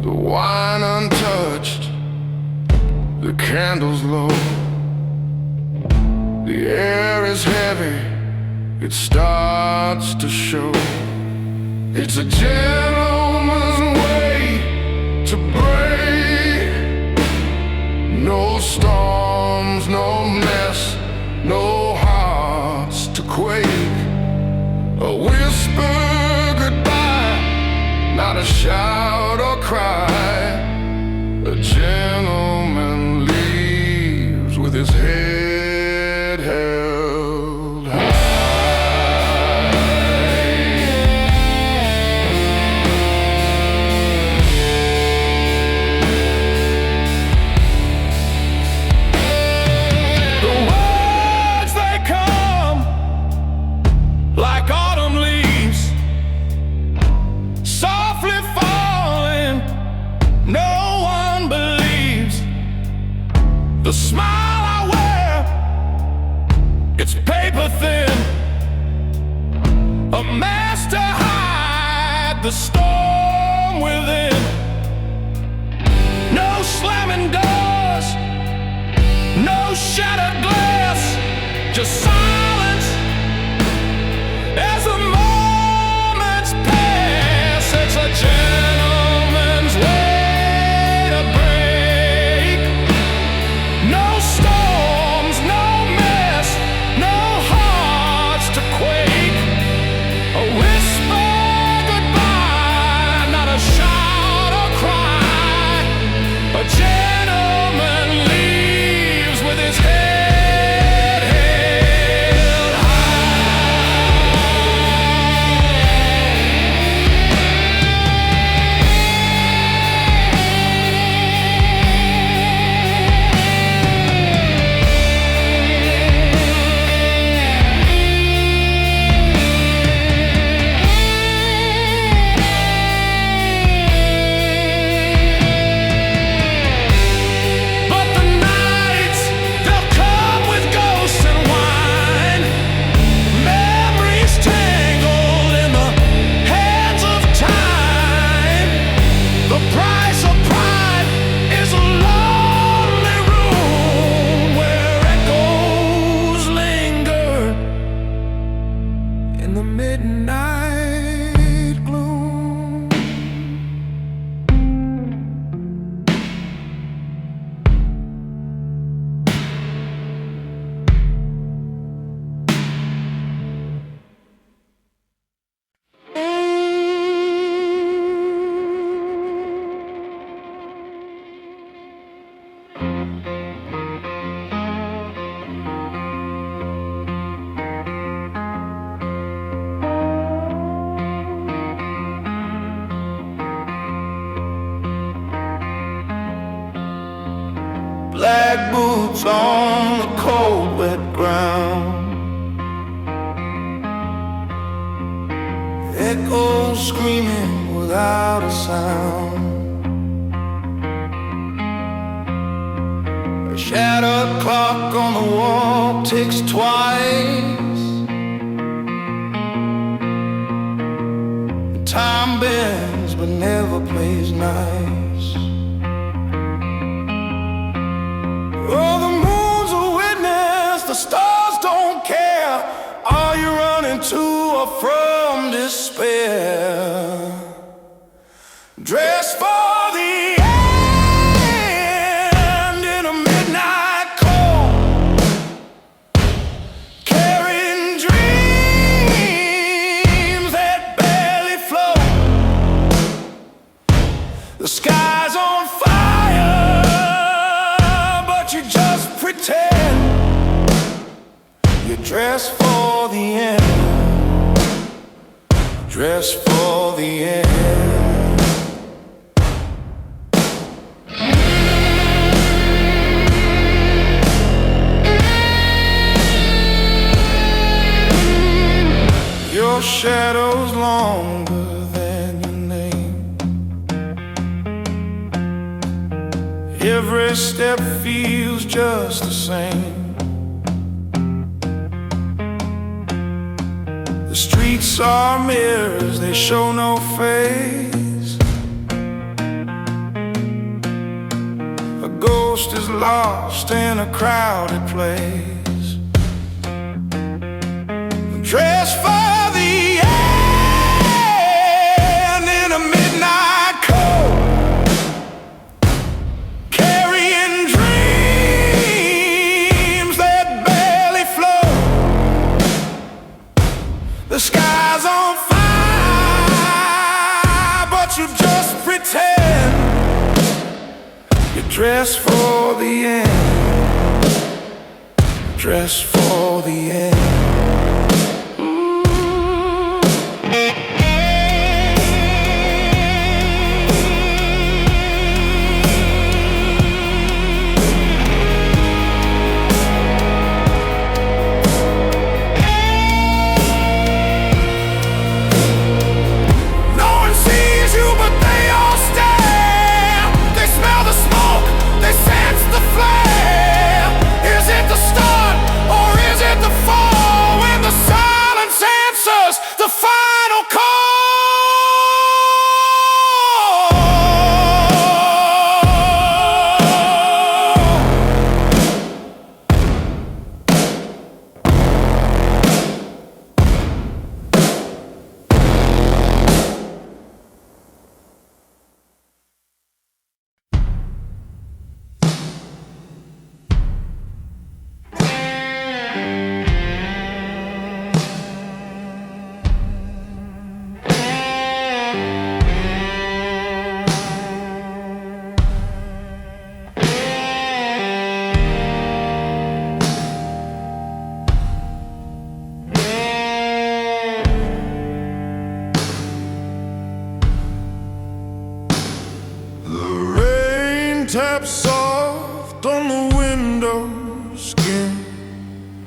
the wine untouched, the candles low, the air is heavy, it starts to show. It's a gentleman's way to break. No storms, no mess, no hearts to quake. A whisper goodbye, not a shout or cry. A gentleman leaves with his head held high. The smile I wear, it's paper thin, a mask to hide the storm within. No slamming doors, no shattered glass, just silence as the moments pass. It's a gentleman's way to break. No storms, no mess, no hearts to quake. A whisper goodbye, not a shout or cry. A gentleman leaves with his head held black boots on the cold, wet ground. Echoes screaming without a sound. A shattered clock on the wall ticks twice. Time bends but never plays nice. Oh, the moon's a witness, the stars don't care. Are you running to or from despair? Dressed for the end in a midnight cold, carrying dreams that barely float. The sky's on fire, you just pretend you're dressed for the end, dressed for the end. Your shadow's longer than your name. Every step feels just the same. The streets are mirrors, they show no face. A ghost is lost in a crowded place. Dressed for the end in a midnight cold, the sky's on fire, but you just pretend you're dressed for the end, dressed for the end. They sense the flame. taps soft on the window skin.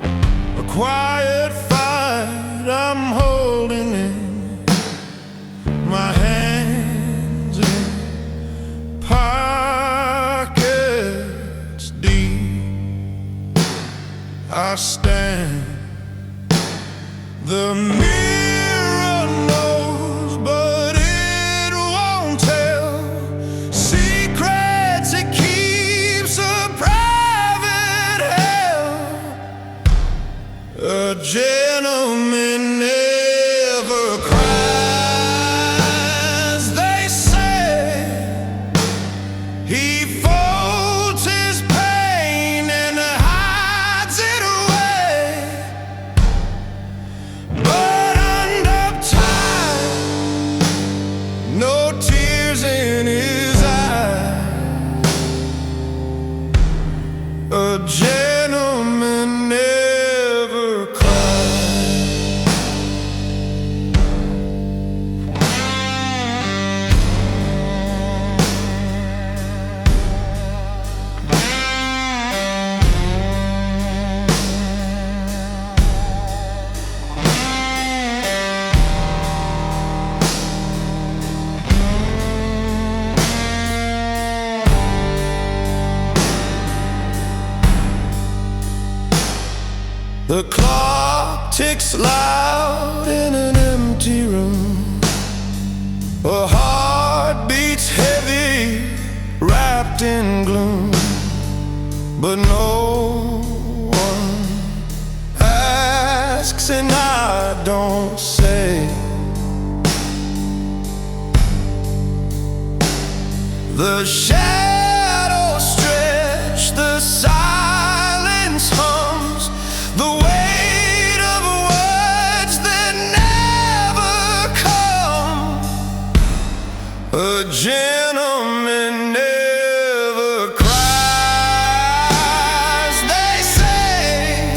A quiet fight I'm holding in my hands in pockets deep. I stand. The mirror knows, but it won't tell secrets. It keeps a private hell. A gentleman never cries, they say. He folds his pain and hides it away. But under time, no tears in his eyes. A gentleman never cries. The clock ticks loud in an empty room. A heart beats heavy, wrapped in gloom. But no one asks and I don't say. The shadows stretch, the silence hums, the weight of words that never come. A gentleman never cries, they say.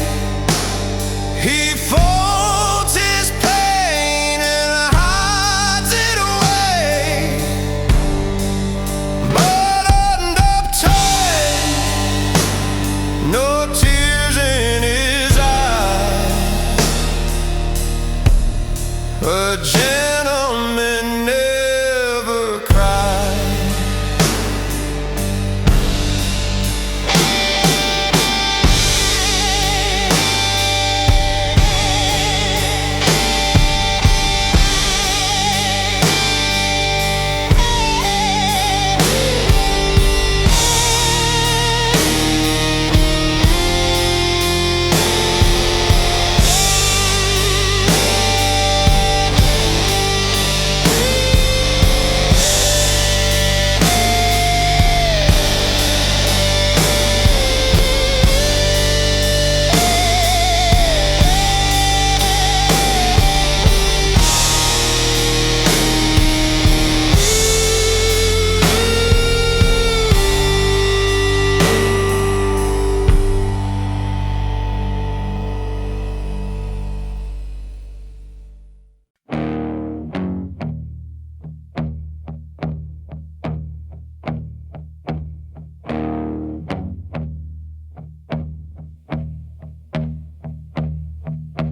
He folds his pain and hides it away. But under time, no tears in his eyes. A gentleman never cries.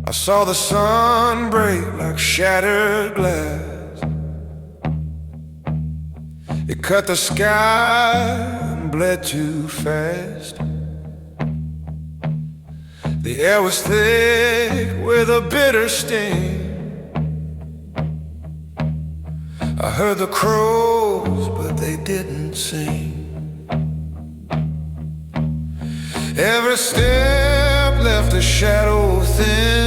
I saw the sun break like shattered glass. It cut the sky and bled too fast. The air was thick with a bitter sting. I heard the crows, but they didn't sing. Every step left a shadow thin.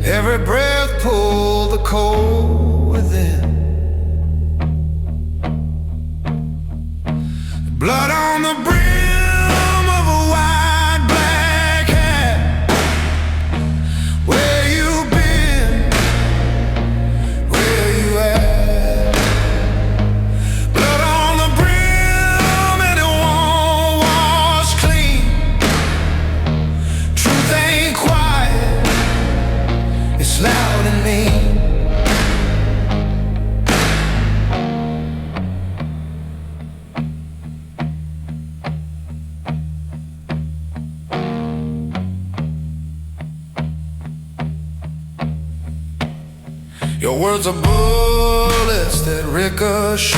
Every breath pulled the cold within. Blood on the brim of a wide black hat. Where you been? Where you at? Blood on the brim and it won't wash clean. Truth ain't quiet, it's loud and mean. Your words are bullets that ricochet.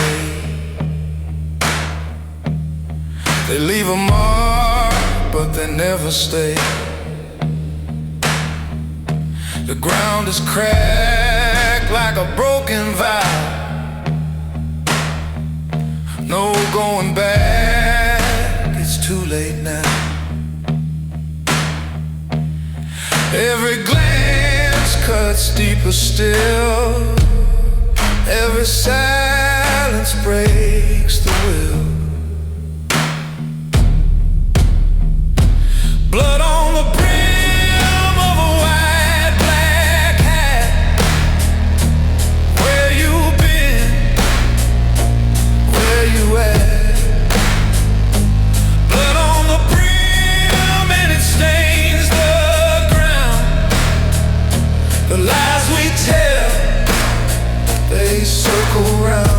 They leave a mark, but they never stay. The ground is cracked like a broken vow. No going back, it's too late now. Every glance cuts deeper still. Every silence breaks the will. Blood on the brim of a white black hat. Where you been? Where you at? Blood on the brim and it stains the ground. The lies we tell, they circle round.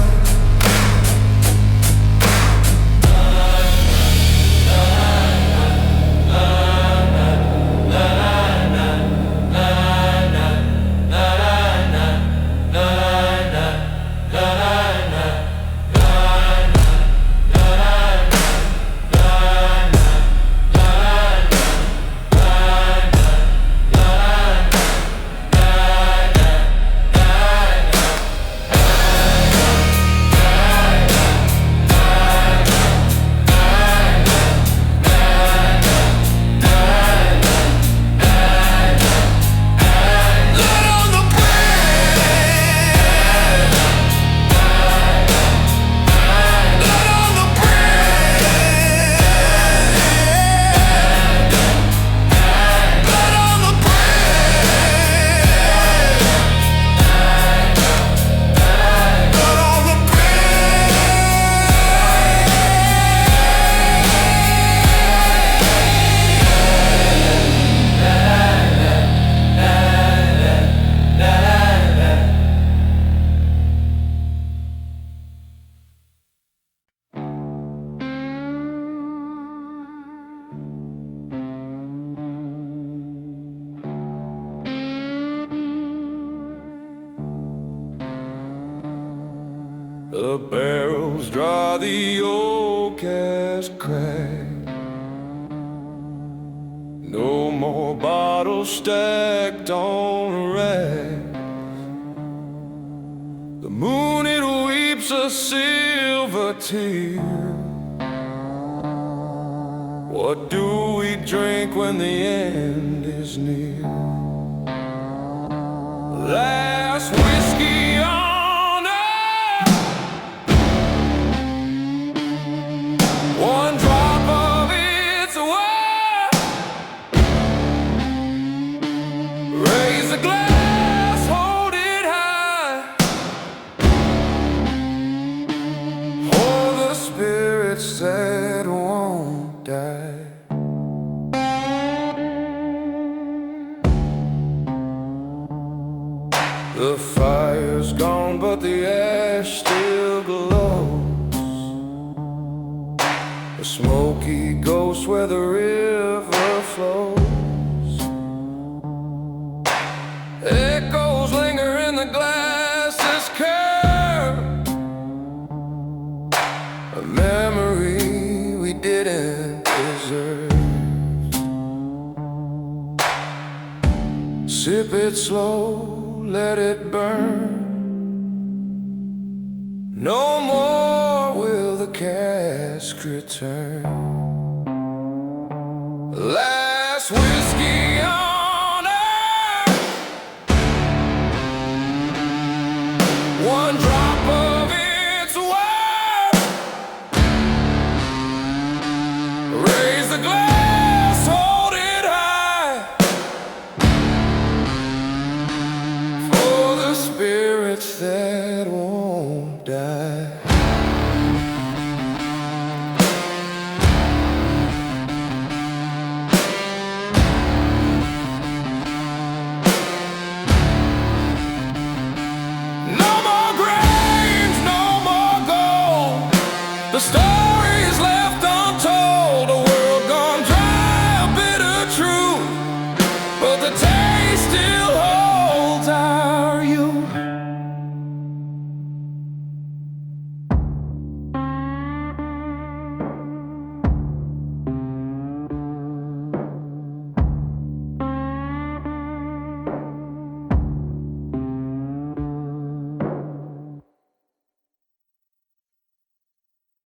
The barrels dry, the oak has cracked. No more bottles stacked on a rack. The moon, it weeps a silver tear. What do we drink when the end is near? Last whiskey on earth. One drop of it's worth. Raise a glass, hold it high. For the spirits that won't die. The fire's gone, but the ash still glows. A smoky ghost where the river flows. Echoes linger in the glass's curve. A memory we didn't deserve. Sip it slow, let it burn. No more will the cask return. Last whiskey on earth. One drop of it's worth. Raise the glass, hold it high. For the spirits that won't die. No more graves, no more gold. The stars